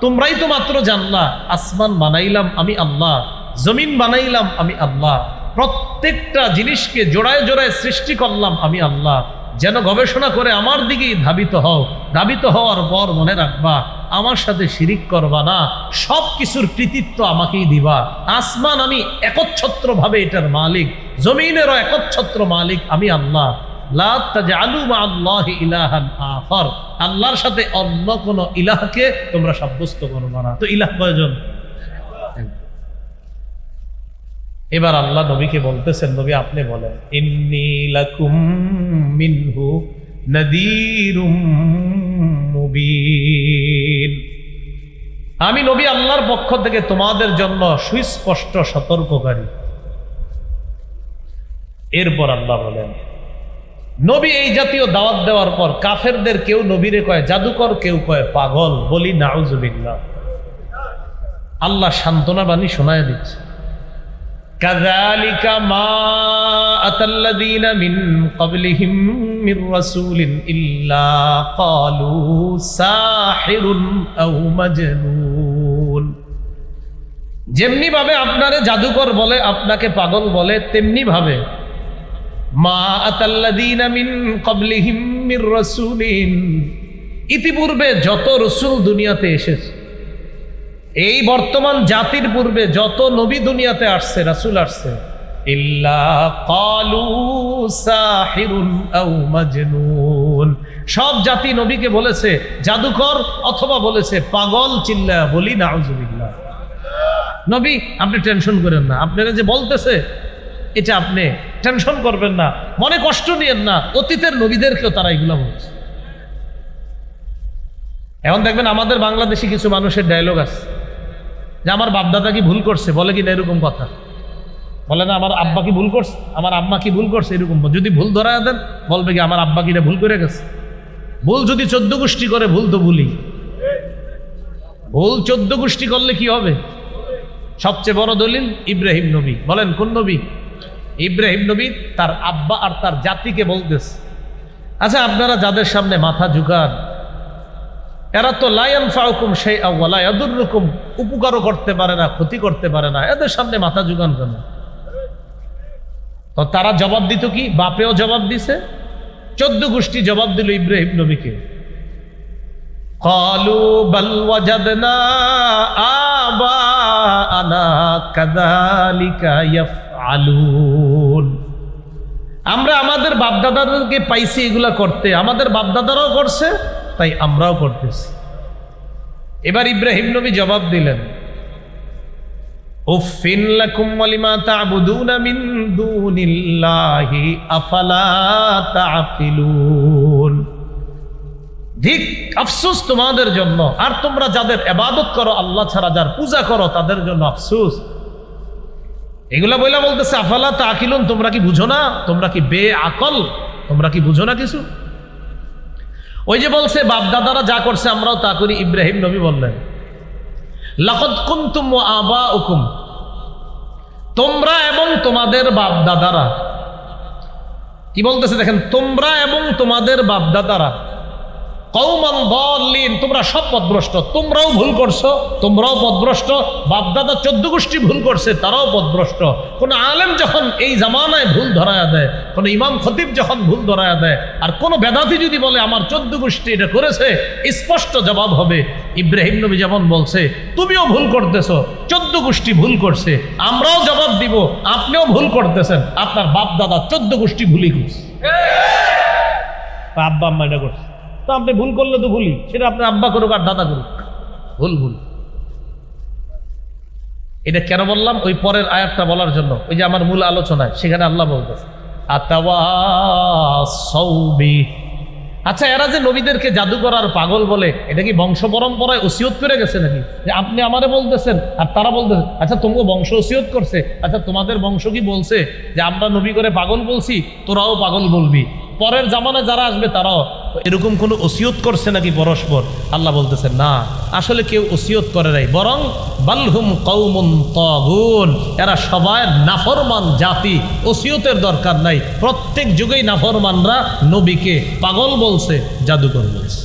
তোমরাই তো মাত্র জানলা আসমান বানাইলাম আমি আল্লাহ, জমিন বানাইলাম আমি আল্লাহ, প্রত্যেকটা জিনিসকে জোড়ায় জোড়ায় সৃষ্টি করলাম আমি আল্লাহ। যেন গবেষণা করে আমার দিকেই ধাবিত হও। ধাবিত হওয়ার পর মনে রাখবা আমার সাথে শিরিক করবা না, সব কিছুর কৃতিত্ব আমাকেই দিবা। আসমান আমি একচ্ছত্রভাবে এটার মালিক, জমিনেরও একচ্ছত্র মালিক আমি আল্লাহ। লা তাজআলু মা'আল্লাহি ইলাহান আখার, আল্লাহর সাথে অন্য কোনো ইলাহকে তোমরা সাব্যস্ত করবা না। তো ইলাহ কয়জন? এবার আল্লাহ নবীকে বলতেছেন, নবী আপনি বলেন ইন্নী লাকুম মিনহু নাযীরুম মুবিন, আমি নবী আল্লাহর পক্ষ থেকে তোমাদের জন্য সুস্পষ্ট সতর্ককারী। এরপর আল্লাহ বলেন নবী এই জাতীয় দাওয়াত দেওয়ার পর কাফেরদের কেউ নবীরে কয় জাদুকর, কেউ কয় পাগল, বলি নাউজুবিল্লাহ। আল্লাহ সান্ত্বনা বাণী শোনায় দিচ্ছে, কাযালিকা মা আতাল্লাযীনা মিন ক্বাবলিহিম মির রাসূলিন ইল্লা ক্বালু সাহিরুন আও মাজনুন। যেমনি ভাবে আপনারে জাদুকর বলে, আপনাকে পাগল বলে, তেমনি ভাবে মা আতাল্লাযীনা মিন ক্বাবলিহিম মির রাসূলিন, ইতিপূর্বে যত রাসূল দুনিয়াতে এসেছে, এই বর্তমান জাতির পূর্বে যত নবী দুনিয়াতে আসছে, রাসূল আসছে, ইল্লা ক্বালু সাহিরুন আও মাজনুন, সব জাতি নবীকে বলেছে জাদুকর অথবা বলেছে পাগল। চিল্লা বলি নাউজুবিল্লাহ। নবী আপনি টেনশন করেন না, আপনারা যে বলতেছে এটা আপনি টেনশন করবেন না, মনে কষ্ট নিয়েন না, অতীতের নবীদেরকেও তারা এগুলো বলছে। এখন দেখবেন আমাদের বাংলাদেশি কিছু মানুষের ডায়লগ আছে যে আমার বাপদাদা কি ভুল করছে, বলে কি না এরকম কথা বলে না, আমার আব্বা কি ভুল করছে, আমার আম্মা কি ভুল করছে, এরকম যদি ভুল ধরা দেন বলবে কি আমার আব্বা কিটা ভুল করে গেছে। ভুল যদি 14 গোষ্ঠী করে, ভুল তো ভুলই, ভুল 14 গোষ্ঠী করলে কি হবে? সবচেয়ে বড় দলিল ইব্রাহিম নবী। বলেন কোন নবী? ইব্রাহিম নবী তার আব্বা আর তার জাতিকে বলতেছে, আচ্ছা আপনারা যাদের সামনে মাথা ঝুঁকান এরা তো লা ইয়ানফাউকুম শাইআ ওয়া লা ইয়াদুররুকুম, উপকারও করতে পারে না, ক্ষতি করতে পারে না, এদের সামনে মাথা ঝুঁকান কেন? তো তারা জবাব দিত কি? বাপেও জবাব দিছে, 14 গোষ্ঠী জবাব দিল ইব্রাহিম নবীকে। ক্বালু বাল ওয়াজাদনা আবাআনা কাযালিকা ইয়াফআলুন, আমরা আমাদের বাপদাদাদেরকে পাইছি এগুলা করতে, আমাদের বাপদাদারাও করছে, তাই আমরাও করতেছি। এবার ইব্রাহিম নবী জবাব দিলেন, উফিন লাকুম ওয়ালিমা তা'বুদুনা মিন দুনিল্লাহি আফালা তা'কিলুন, ধিক আফসোস তোমাদের জন্য, আর তোমরা যাদের ইবাদত করো আল্লাহ ছাড়া, যার পূজা করো তাদের জন্য আফসোস। এগুলা বইলা বলতেছে আফালা তা'কিলুন, তোমরা কি বুঝো না? তোমরা কি বেআকল? তোমরা কি বুঝো না কিছু? ওই যে বলছে বাপ দাদারা যা করছে আমরাও তা করি। ইব্রাহিম নবী বললেন, লাকাদ কুনতুম ওয়া আবাউকুম, তোমরা এবং তোমাদের বাপ দাদারা, কি বলতেছে দেখেন, তোমরা এবং তোমাদের বাপ দাদারা কওমান দাল্লিন, তোমরা সব পথভ্রষ্ট, তোমরাও ভুল করছো, তোমরাও পথভ্রষ্ট, বাপদাদা 14 গোষ্ঠী ভুল করছে, তারাও পথভ্রষ্ট। কোন আলেম যখন এই জামানায় ভুল ধরায়া দেয়, কোন ইমাম খতিব যখন ভুল ধরায়া দেয়, আর কোন বেদাতি যদি বলে আমার 14 গোষ্ঠী এটা করেছে, স্পষ্ট জবাব হবে ইব্রাহিম নবী যেমন বলছে, তুমিও ভুল করতেছো, 14 গোষ্ঠী ভুল করছে, আমরাও জবাব দিব আপনিও ভুল করতেছেন, আপনার বাপ দাদা 14 গোষ্ঠী ভুলই করছে, আব্বা আম্মা এটা করছে। তো আপনি ভুল করলে তো ভুলই, সেটা আপনার আব্বা করুক আর দাদা করুক, ভুল ভুল। এটা কেন বললাম? ওই পরের আয়াতটা বলার জন্য, ওই যে আমার মূল আলোচনায় সেখানে আল্লাহ বলতেছে আতাওয়াসাউ বি। আচ্ছা, এরা যে নবীদেরকে জাদুকর আর পাগল বলে, এটা কি বংশ পরম্পরায় ওসিয়ত করে গেছে নাকি? যে আপনি আমারে বলতেছেন আর তারা বলতেছে, আচ্ছা তোমাকে বংশ ওসিয়ত করছে, আচ্ছা তোমাদের বংশ কি বলছে যে আমরা নবী করে পাগল বলছি, তোরাও পাগল বলবি? পরের জামানায় যারা আসবে তারাও এরকম কোনো ওসিয়ত করছে নাকি পরস্পর? আল্লাহ বলতেছেন না, আসলে কেউ ওসিয়ত করে নাই, বরং বালহুম কওমুন তাগুন, এরা সবাই নাফরমান জাতি, ওসিয়তের দরকার নাই। প্রত্যেক যুগেই নাফরমানরা নবীকে পাগল বলছে, জাদুকর বলছে।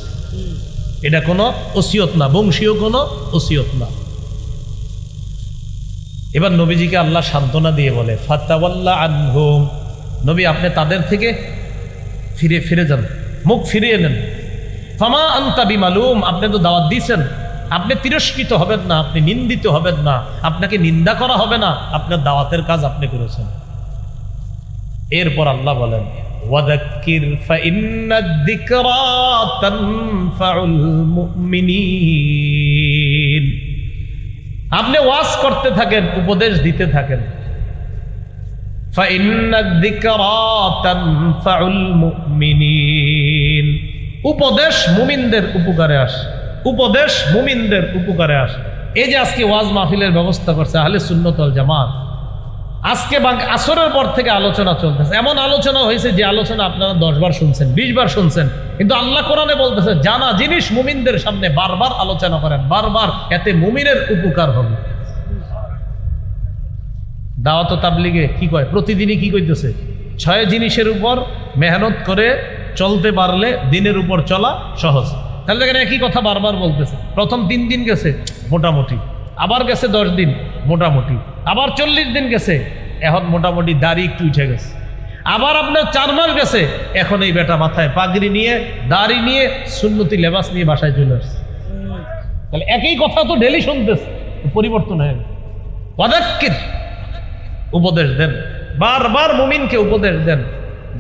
এটা কোনো ওসিয়ত না, বংশীয় কোনো ওসিয়ত না। এবার নবীজিকে আল্লাহ সান্ত্বনা দিয়ে বলে ফাতাওয়াল্লা আনহুম, নবী আপনি তাদের থেকে ফিরে যান, মুখ ফিরিয়ে নেন। ফামা আনতা বিমালুম, আপনি তো দাওয়াত দিয়েছেন, আপনি তিরস্কৃত হবেন না, আপনি নিন্দিত হবেন না, আপনাকে নিন্দা করা হবে না, আপনার দাওয়াতের কাজ আপনি করেছেন। এরপর আল্লাহ বলেন ওয়াযাক্কির ফাইন্নাদ যিকরা তানফাউল মুমিনিন, আপনি ওয়াজ করতে থাকেন, উপদেশ দিতে থাকেন। ফাইন্নাদ যিকরা তানফাউল মুমিনিন, উপদেশ মুমিনদের উপকারে আসে, উপদেশ মুমিনদের উপকারে আসে। এই যে আজকে ওয়াজ মাহফিলের ব্যবস্থা করছে আহলে সুন্নাত ওয়াল জামাত, আজকে আসরের পর থেকে আলোচনা চলতেছে, এমন আলোচনা হয়েছে যে আলোচনা আপনারা 10 বার শুনছেন, 20 বার শুনছেন, কিন্তু আল্লাহ কোরআনে বলতেছে জানা জিনিস মুমিনদের সামনে বারবার আলোচনা করেন, বারবার, এতে মুমিনের উপকার হবে। দাওয়াত ও তাবলীগে কি কয়, প্রতিদিনই কি কইতেছে, 6 জিনিসের উপর মেহনত করে চলতে পারলে দিনের উপর চলা সহজ। তাহলে দেখেন একই কথা বারবার বলতেছে। প্রথম 3 দিন গেছে মোটামুটি, আবার গেছে 10 দিন মোটামুটি, আবার 40 দিন গেছে, এখন মোটামুটি দাড়ি একটু উঠে গেছে, আবার আপনার 4 মাস গেছে, এখন এই বেটা মাথায় পাগড়ি নিয়ে, দাড়ি নিয়ে, সুন্নতি লেবাস নিয়ে বাসায় চলে আসছে। তাহলে একই কথা তো ডেলি শুনতেছে, পরিবর্তন হয়ে গেছে। ওয়াযাক্কির, উপদেশ দেন, বারবার মুমিনকে উপদেশ দেন,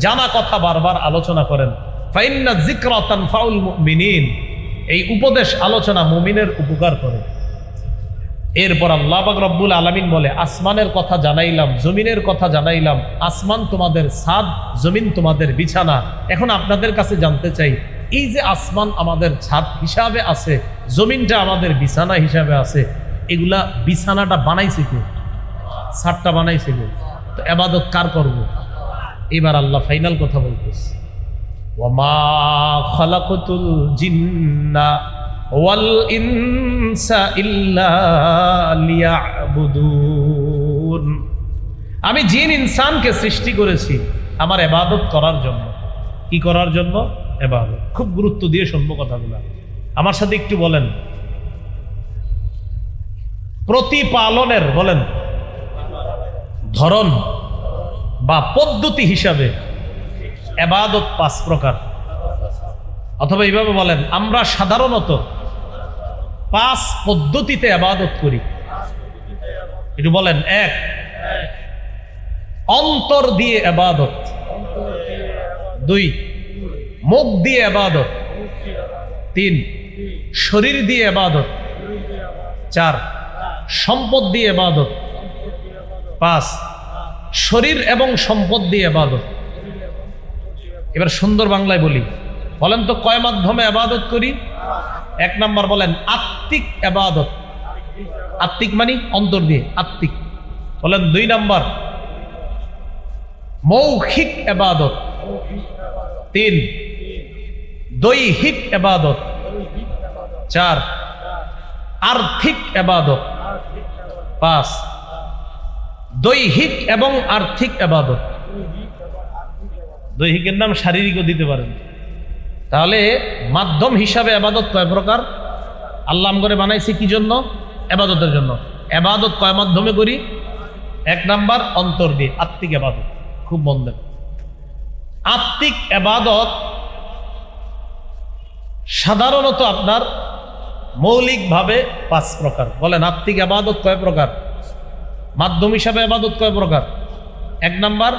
জানা কথা বারবার আলোচনা করেন। ফাইন্না যিকরা তানফাউল মুমিনিন, এই উপদেশ আলোচনা মুমিনের উপকার করে। এরপর আল্লাহ পাক রব্বুল আলামিন বলে আসমানের কথা জানাইলাম, জমিনের কথা জানাইলাম, আসমান তোমাদের ছাদ, জমিন তোমাদের বিছানা। এখন আপনাদের কাছে জানতে চাই, এই যে আসমান আমাদের ছাদ হিসাবে আছে, জমিনটা আমাদের বিছানা হিসাবে আছে, এগুলা বিছানাটা বানাইছে কে? ছাদটা বানাইছে কে? তো ইবাদত কার করব? এবার আল্লাহ ফাইনাল কথা বলতেছে, ওয়ামা খালাকতুল জিন্না ওয়াল ইনসা ইল্লা লিয়াবুদুন, আমি জিন ইনসানকে সৃষ্টি করেছি আমার ইবাদত করার জন্য। কি করার জন্য? ইবাদত। খুব গুরুত্ব দিয়ে শুনবো কথাগুলো, আমার সাথে একটু বলেন। প্রতিপালনের বলেন ধরন, বা পদ্ধতি হিসাবে ইবাদত 5 প্রকার, অথবা এইভাবে বলেন আমরা সাধারণত 5 পদ্ধতিতে ইবাদত করি। একটু বলেন। 1, অন্তর দিয়ে ইবাদত। 2, মুখ দিয়ে ইবাদত। 3, শরীর দিয়ে ইবাদত। 4, সম্পদ দিয়ে ইবাদত। 5, শরীর এবং সম্পদ দিয়ে ইবাদত। এবার সুন্দর বাংলায় বলি, বলেন তো কয় মাধ্যমে ইবাদত করি? 1 নাম্বার বলেন আত্মিক ইবাদত। আত্মিক মানে অন্তর দিয়ে, আত্মিক। বলেন 2 নাম্বার মৌখিক ইবাদত। 3, দৈহিক ইবাদত। 4, আর্থিক ইবাদত। 5, দৈহিক এবং আর্থিক ইবাদত। দৈহিকের নাম শারীরিকও দিতে পারেন। তাহলে মাধ্যম হিসাবে ইবাদত কয় প্রকার? আল্লাহ করে বানাইছে কি জন্য? ইবাদতের জন্য। ইবাদত কয় মাধ্যমে করি? 1 নাম্বার অন্তর দিয়ে, আত্মিক ইবাদত। খুব মন দেন, আত্মিক ইবাদত সাধারণত আপনার মৌলিকভাবে 5 প্রকার। বলেন আত্মিক ইবাদত কয় প্রকার? মাধ্যম হিসাবে ইবাদত কয় প্রকার? 1 নাম্বার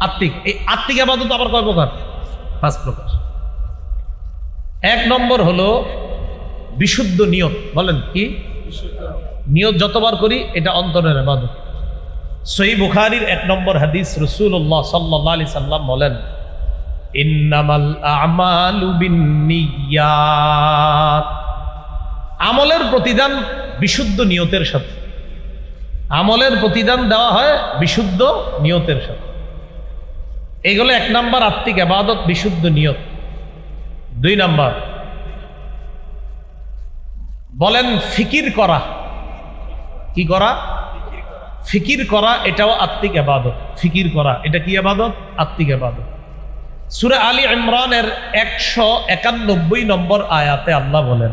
আত্মিক। এই আত্মিক ইবাদত আবার কয় প্রকার? 5 প্রকার। 1 নম্বর হলো বিশুদ্ধ নিয়ত। বলেন কি? নিয়ত যতবার করি এটা অন্তরের ইবাদত। সহিহ বুখারীর 1 নম্বর হাদিস, রাসূলুল্লাহ সাল্লাল্লাহু আলাইহি সাল্লাম বলেন, ইন্নামাল আমালু বিন্নিয়াত। আমলের প্রতিদান বিশুদ্ধ নিয়তের সাথে। আমলের প্রতিদান দেওয়া হয় বিশুদ্ধ নিয়তের সাথে। এইগুলো 1 নাম্বার আত্মিক ইবাদত, বিশুদ্ধ নিয়ত। 2 নাম্বার বলেন ফিকির করা। কি করা? ফিকির করা, এটাও আত্মিক ইবাদত। ফিকির করা এটা কি ইবাদত? আত্মিক ইবাদত। সূরা আলী ইমরানের 191 নম্বর আয়াতে আল্লাহ বলেন,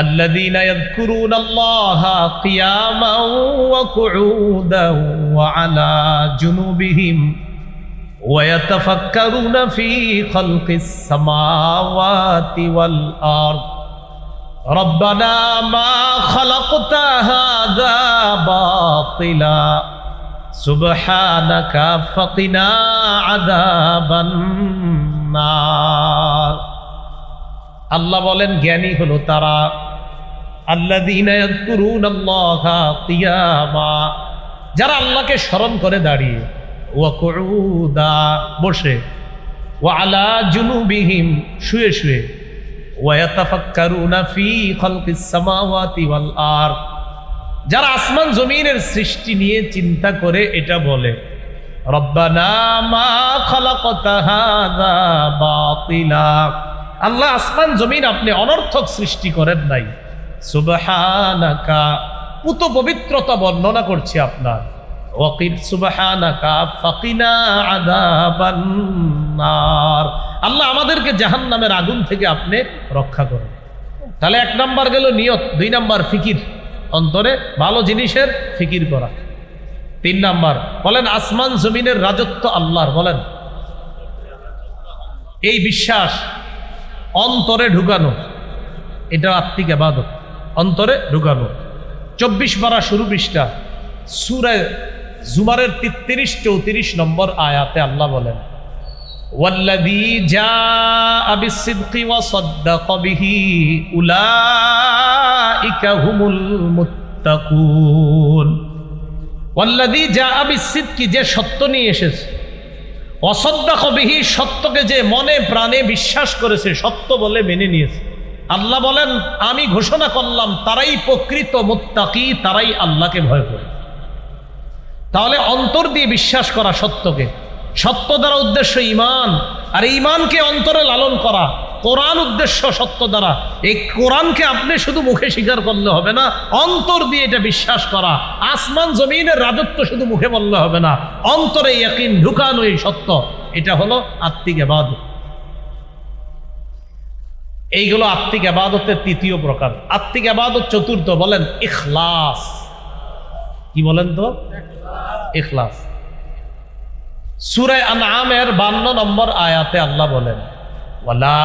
আল্লাযীনা ইয়াযকুরুনাল্লাহা কিয়ামান ওয়া কুউদান ওয়া আলা জুনুবিহিম ওয়া ইয়াতাফাক্কারুনা ফী খালকিস সামাওয়াতি ওয়াল আরদ রব্বানা মা খালাকতা হাযা বাতিলা সুবহানাকা ফাকিনা আযাবান নার। আল্লাহ বলেন জ্ঞানী হলো তারা, আল্লাযীনা ইয়াযকুরুনাল্লাহা কিয়ামা, যারা আল্লাহকে স্মরণ করে দাঁড়িয়ে, ওয়া কুউদা বসে, ওয়া আলা জুনুবিহিম শুয়ে শুয়ে, ওয়া ইয়াতাফাক্কারুনা ফী খালকিস সামাওয়াতি ওয়াল আরদ, যারা আসমান জমিনের সৃষ্টি নিয়ে চিন্তা করে এটা বলে, রব্বানা মা খালাকতা হাযা বাতিলা, আল্লাহ আসমান জমিন আপনি অনর্থক সৃষ্টি করেন নাই, সুবহানাকা, পুত পবিত্রতা বর্ণনা করছি আপনার, ওয়াকিব সুবহানাকা ফাকিনা আযাবান নার, আল্লাহ আমাদেরকে জাহান্নামের আগুন থেকে আপনি রক্ষা করেন। তাহলে 1 নাম্বার গেল নিয়ত। 2 নাম্বার ফিকির, অন্তরে ভালো জিনিসের ফিকির করা। 3 নাম্বার বলেন আসমান জমিনের রাজত্ব আল্লাহর। বলেন এই বিশ্বাস অন্তরে ঢুকানো, এটা আত্মিক ইবাদত, অন্তরে ঢুকানো। 24 পারা শুরু পৃষ্ঠা সূরা জুমারের 33-34 নম্বর আয়াতে আল্লাহ বলেন, ওয়াল্লাযী জাআ বিস-সিদকি ওয়া সাদ্দাকা বিহি উলাইকা হুমুল মুত্তাকুন। ওয়াল্লাযী জাআ বিস-সিদকি, যে সত্য নিয়ে এসেছে, ওয়া সাদ্দাকা বিহি, সত্যকে যে মনে প্রাণে বিশ্বাস করেছে, সত্য বলে মেনে নিয়েছে। আল্লাহ বলেন আমি ঘোষণা করলাম তারাই প্রকৃত মুত্তাকি, তারাই আল্লাহকে ভয় করে। তাহলে অন্তর দিয়ে বিশ্বাস করা সত্যকে, সত্য দ্বারা উদ্দেশ্য ঈমান, আর ঈমানকে অন্তরে লালন করা। কোরআন উদ্দেশ্য সত্য দ্বারা। এই কোরআনকে আপনি শুধু মুখে স্বীকার করলে হবে না, অন্তর দিয়ে এটা বিশ্বাস করা। আসমান জমিনের রাজত্ব শুধু মুখে বললে হবে না, অন্তরে ইয়াকিন ঢুকানো এই সত্য। এটা হলো আত্মিক ইবাদত। এইগুলো আত্মিক ইবাদতের 3য় প্রকার। আত্মিক ইবাদত 4র্থ বলেন ইখলাস। কি বলেন তো? ইখলাস। সূরা আনআমের 52 নম্বর আয়াতে আল্লাহ বলেন, ওয়ালা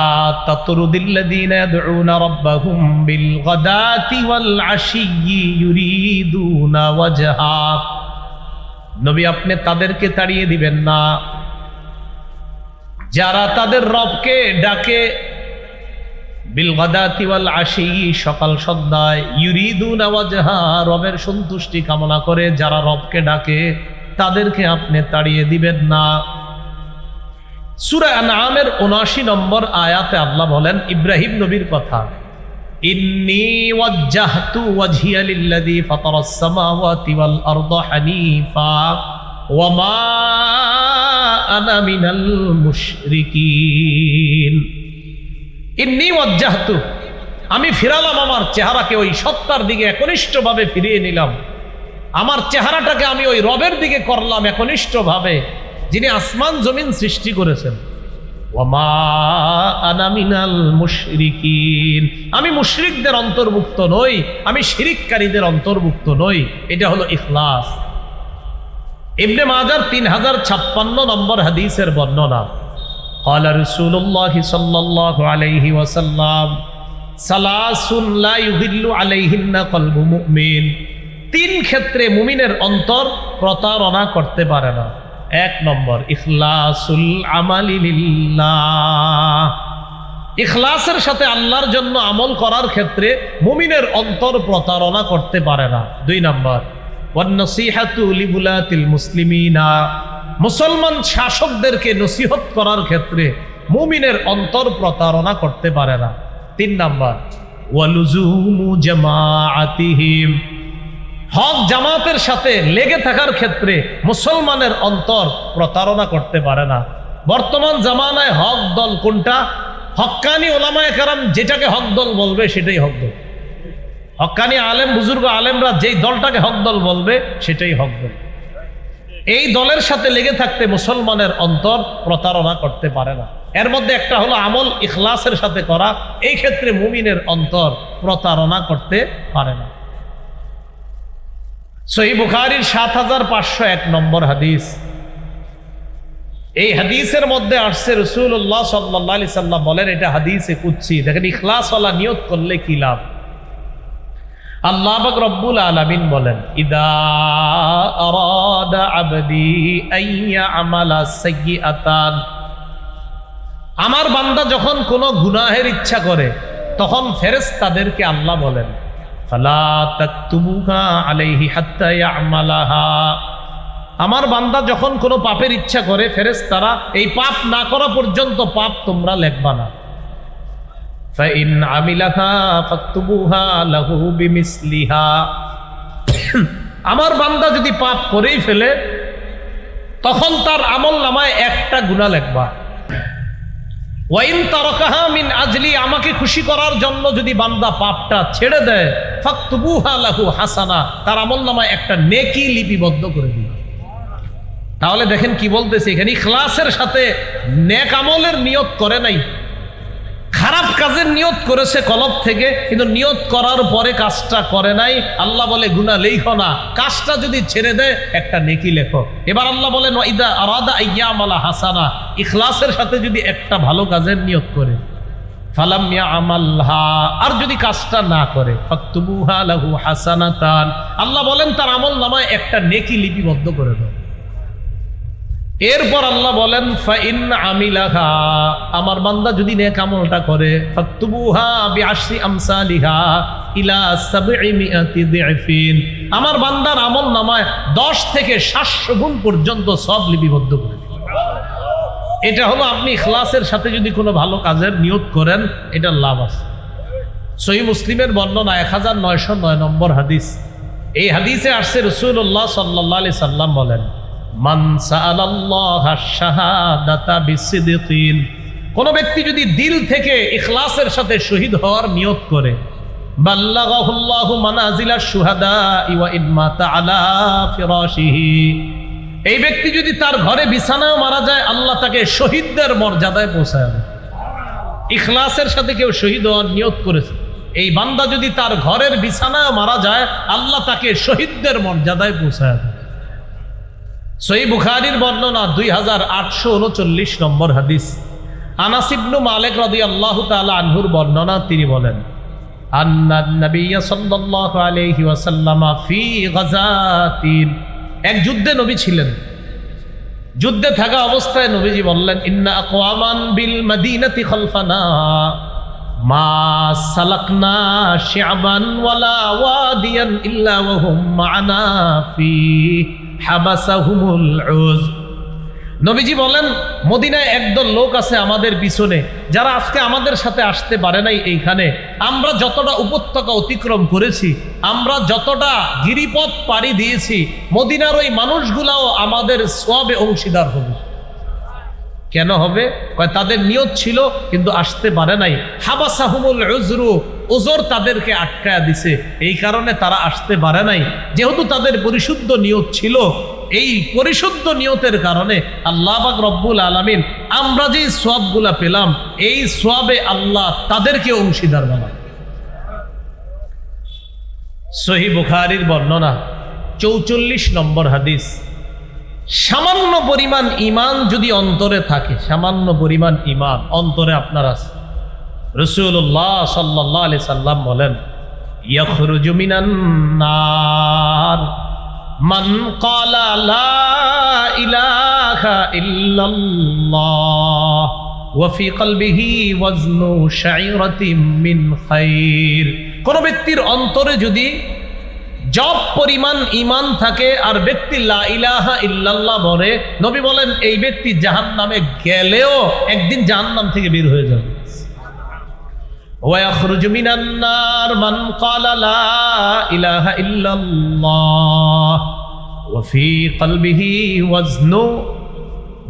তাতরুদিল্লাযীনা ইয়াদউনা রাব্বাহুম বিল গাদাতি ওয়াল আশিয়্যি ইউরিদুনা ওয়াজহা। নবী, আপনি তাদেরকে তাড়িয়ে দিবেন না যারা তাদের রবকে ডাকে বিল গাদাতি ওয়াল আশিয়্যি, সকাল সন্ধ্যায়, ইউরিদুনা ওয়াজহা, রবের সন্তুষ্টি কামনা করে যারা রবকে ডাকে তাদেরকে আপনি তাড়িয়ে দিবেন না। সূরা আনআমের ৭৯ নম্বর আয়াতে আল্লাহ বলেন ইব্রাহিম নবীর কথা, ইন্নী ওয়াজ্জাহতু ওয়াজহিয়া লিল্লাযী ফাতারাস সামাওয়াতি ওয়াল আরদা হানিফা ওয়া মা আনা মিনাল মুশরিকিন। ইন্নী ওয়াজ্জাহতু, আমি ফিরালাম আমার চেহারাকে, ওই সত্তার দিকে একনিষ্ঠভাবে ফিরিয়ে নিলাম। আমার চেহারাটাকে আমি ওই রবের দিকে করলাম একনিষ্ঠভাবে, যিনি আসমান জমিন সৃষ্টি করেছেন। ওয়ামা আনা মিনাল মুশরিকিন, আমি মুশরিকদের অন্তর্ভুক্ত নই, আমি শিরিককারীদের অন্তর্ভুক্ত নই। এটা হলো ইখলাস। ইবনে মাজার 3056 নম্বর হাদিসের বর্ণনা, قال رسول الله صلى الله عليه وسلم ثلاث لا يضل عليهن قلب مؤمن। তিন ক্ষেত্রে মুমিনের অন্তর প্রতারণা করতে পারে না। ১ নম্বর, ইখলাসুল আমালি লিল্লাহ, ইখলাসের সাথে আল্লাহর জন্য আমল করার ক্ষেত্রে মুমিনের অন্তর প্রতারণা করতে পারে না। ২ নম্বর, ওয়ান নসিহাতু লিবুলাতিল মুসলিমিনা, মুসলমান শাসকদেরকে নসিহত করার ক্ষেত্রে মুমিনের অন্তর প্রতারণা করতে পারে না। ৩ নম্বর, ওয়ালুজুমু জামাআতিহিম, হক জামাতের সাথে লেগে থাকার ক্ষেত্রে মুসলমানের অন্তর প্রতারণা করতে পারে না। বর্তমান জামানায় হক দল কোনটা? হক্কানি ওলামায়ে কেরাম যেটাকে হক দল বলবে সেটাই হক দল। হক্কানি আলেম বুজুর্গ আলেমরা যেই দলটাকে হক দল বলবে সেটাই হক দল। এই দলের সাথে লেগে থাকতে মুসলমানের অন্তর প্রতারণা করতে পারে না। এর মধ্যে একটা হলো আমল ইখলাসের সাথে করা, এই ক্ষেত্রে মুমিনের অন্তর প্রতারণা করতে পারে না। সহিহ বুখারীর ৭৫০১ নম্বর হাদিস, এই হাদিসের মধ্যে আসছে রাসূলুল্লাহ সাল্লাল্লাহু আলাইহি সাল্লাম বলেন, এটা হাদিসে কুদসি। দেখেন ইখলাসওয়ালা নিয়ত করলে কি লাভ। আল্লাহ পাক রব্বুল আলামিন বলেন, ইদা আরাদা আবদি আইয়া আমালা সাইয়্যাতান, আমার বান্দা যখন কোনো গুনাহের ইচ্ছা করে তখন ফেরেশতাদেরকে আল্লাহ বলেন, ফালা তাকতুবুহা আলাইহি হাত্তা ইয়ামালাহা, আমার বান্দা যখন কোনো পাপের ইচ্ছা করে ফেরেশতারা এই পাপ না করা পর্যন্ত পাপ তোমরা লিখবা না। ফাইন আমিলাহা ফাকতুবুহা লাহু বিমিসলিহা, আমার বান্দা যদি পাপ করেই ফেলে তখন তার আমল নামায় একটা গুনাহ লিখবা। ওয়াইন তারাকাহা মিন আজলি, আমাকে খুশি করার জন্য যদি বান্দা পাপটা ছেড়ে দেয়, ফাকতুবুহা লাহু হাসানা, তার আমলনামায় একটা নেকি লিপিবদ্ধ করে দিবে। তাহলে দেখেন কি বলতেছে এখানে, ইখলাসের সাথে নেক আমলের নিয়ত করে নাই, খারাপ কাজের নিয়ত করেছে কলব থেকে, কিন্তু নিয়ত করার পরে কাজটা করে নাই। আল্লাহ বলে গুনাহ লেখো না, কাজটা যদি ছেড়ে দেয় একটা নেকি লেখো। এবার আল্লাহ বলেন ওয়াইদা আরাদা আইয়ামালা হাসানা, ইখলাসের সাথে যদি একটা ভালো কাজের নিয়ত করে, ফালাম ইয়ামালহা, আর যদি কাজটা না করে, ফাকতুবুহা লাহু হাসানাতান, আল্লাহ বলেন তার আমল নামায় একটা নেকি লিপিবদ্ধ করে দাও। এরপর আল্লাহ বলেন ফাইন আমিলাহা, আমার বান্দা যদি নেক আমলটা করে, ফাকতুবুহা বিআশরি আমসালিহা ইলা ৭০০ দিফিন, আমার বান্দার আমল নামায় ১০ থেকে ৭০০ গুণ পর্যন্ত সব লিপিবদ্ধ করে। এটা হলো আপনি ইখলাসের সাথে যদি কোনো ভালো কাজের নিয়ত করেন, এটার লাভ আছে। সহিহ মুসলিমের বর্ণনা ১৯০৯ নম্বর হাদিস, এই হাদিসে আসছে রাসূলুল্লাহ সাল্লাল্লাহু আলাইহি সাল্লাম বলেন, মান সাআলাল্লাহা শাহাদাতা বিসিদকিন, কোন ব্যক্তি যদি দিল থেকে ইখলাসের সাথে শহীদ হওয়ার নিয়ত করে, বাল্লাগাহুল্লাহু মানাজিলাশ শুহাদা ওয়া ইন মাতা আলা ফিরাশিহি, এই ব্যক্তি যদি তার ঘরে বিছানায় মারা যায় আল্লাহ তাকে শহীদদের মর্যাদায় পৌঁছায় দেয়। ইখলাসের সাথে কেউ শহীদ হওয়ার নিয়ত করেছে, এই বান্দা যদি তার ঘরের বিছানায় মারা যায় আল্লাহ তাকে শহীদদের মর্যাদায় পৌঁছায় দেয়। সহিহ বুখারীর বর্ণনা 2839 নম্বর হাদিস। আনাস ইবনে মালিক রাদিয়াল্লাহু তাআলা আনহুর বর্ণনা, তিনি বলেন আন্নান নবী সাল্লাল্লাহু আলাইহি ওয়াসাল্লাম ফি গাযাতিন, এক যুদ্ধে নবী ছিলেন। যুদ্ধে থাকা অবস্থায় নবীজি বললেন ইন্না আকওয়ামান বিল মাদিনাতি খালফানা মা সালাকনা শিআবান ওয়ালা ওয়াদিয়ান ইল্লা ওয়া হুম মা'না ফি হাবাসাহুমুল উজ। নবীজি বলেন মদিনায় একদল লোক আছে আমাদের পিছনে, যারা আজকে আমাদের সাথে আসতে পারে নাই। এইখানে আমরা যতটা উপত্যকা অতিক্রম করেছি, আমরা যতটা গিরিপথ পাড়ি দিয়েছি, মদিনার ওই মানুষগুলাও আমাদের সওয়াবে অংশীদার হবে। কেন হবে? কয় তাদের নিয়ত ছিল কিন্তু আসতে পারে নাই। হাবাসাহুমুল উজরু, ওজর তাদেরকে আটকায়া দিছে, এই কারণে তারা আসতে পারে নাই। যেহেতু তাদের পরিশুদ্ধ নিয়ত ছিল, এই পরিশুদ্ধ নিয়তের কারণে আল্লাহ পাক রব্বুল আলামিন আমরা যে সওয়াবগুলা পেলাম, এই সওয়াবে আল্লাহ তাদেরকে অংশীদার বানান। সহিহ বুখারীর বর্ণনা 44 নম্বর হাদিস। সামান্য পরিমাণ ঈমান যদি অন্তরে থাকে, সামান্য পরিমাণ ঈমান অন্তরে আপনার আছে, রাসূলুল্লাহ সাল্লাল্লাহু আলাইহি সাল্লাম বলেন ইয়াখরুজু মিনান নার মান ক্বালা লা ইলাহা ইল্লাল্লাহ ওয়া ফি কলবিহি ওয়াজনু শাইরাতিন মিন খাইর। কোন ব্যক্তির অন্তরে যদি জব পরিমাণ ঈমান থাকে আর ব্যক্তি লা ইলাহা ইল্লাল্লাহ বলে, নবী বলেন এই ব্যক্তি জাহান্নামে গেলেও একদিন জাহান্নাম থেকে বের হয়ে যাবে। ওয়া ইয়াখরুজু মিনান নার মান ক্বালা লা ইলাহা ইল্লাল্লাহ ওয়া ফি কলবিহি ওয়াজনু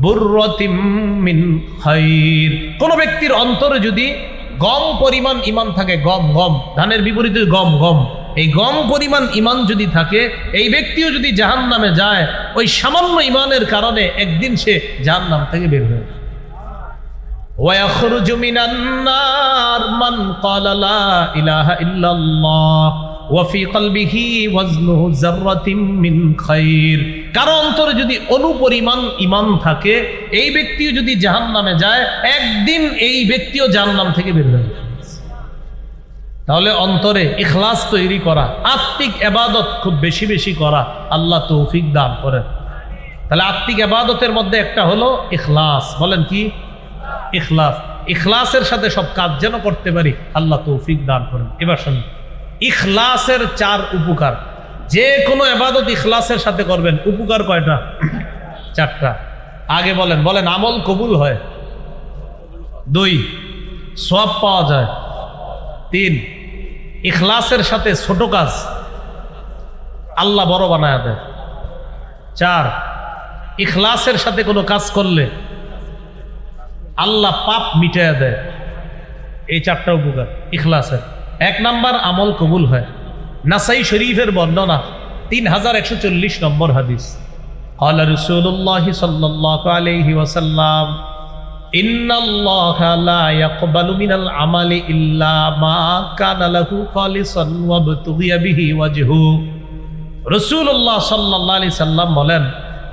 বুররাতিন মিন খাইর। কোন ব্যক্তির অন্তরে যদি গম পরিমাণ ঈমান থাকে, গম গম ধানের বিপরীতে গম গম, এই গম পরিমাণ ঈমান যদি থাকে, এই ব্যক্তিও যদি জাহান্নামে যায়, ওই সামান্য ঈমানের কারণে একদিন সে জাহান্নাম থেকে বের হয়ে যায়। ওয়া ইয়াখরুজু মিনান নার মান ক্বালা লা ইলাহা ইল্লাল্লাহ ওয়া ফি কলবিহি ওয়াজনু যাররাতিন মিন খাইর। কারো অন্তরে যদি অনুপরিমাণ ঈমান থাকে, এই ব্যক্তিও যদি জাহান্নামে যায়, একদিন এই ব্যক্তিও জাহান্নাম থেকে বের হয়ে যায়। তাহলে অন্তরে ইখলাস তৈরি করা, আত্মিক ইবাদত খুব বেশি বেশি করা, আল্লাহ তৌফিক দান করেন। তাহলে আত্মিক ইবাদতের মধ্যে একটা হলো ইখলাস। বলেন কি? ইখলাস। ইখলাসের সাথে সব কাজ যেন করতে পারি, আল্লাহ তৌফিক দান করেন। এবার শুনুন, ইখলাসের 4 উপকার। যে কোনো ইবাদত ইখলাসের সাথে করবেন, উপকার কয়টা? 4টা। আগে বলেন, বলেন আমল কবুল হয়। 2, সওয়াব পাওয়া যায়। 3, ইখলাসের সাথে ছোট কাজ আল্লাহ বড় বানায় দেয়। 4, ইখলাসের সাথে কোনো কাজ করলে আল্লাহ পাপ মিটাইয়া দেয়। এই 4টা উপকার ইখলাসের। 1 নাম্বার, আমল কবুল হয়। নাসাই শরীফের বর্ণনা 3140 নম্বর হাদিস। ক্বালা রাসূলুল্লাহ সাল্লাল্লাহু আলাইহি ওয়াসাল্লাম ইন্নাল্লাহা লা ইয়াকবালু মিনাল আমালি ইল্লা মা কানা লাহু খালিসান ওয়া বুতুগিয়া বিহি ওয়াজহু। রাসূলুল্লাহ সাল্লাল্লাহু আলাইহি সাল্লাম বলেন,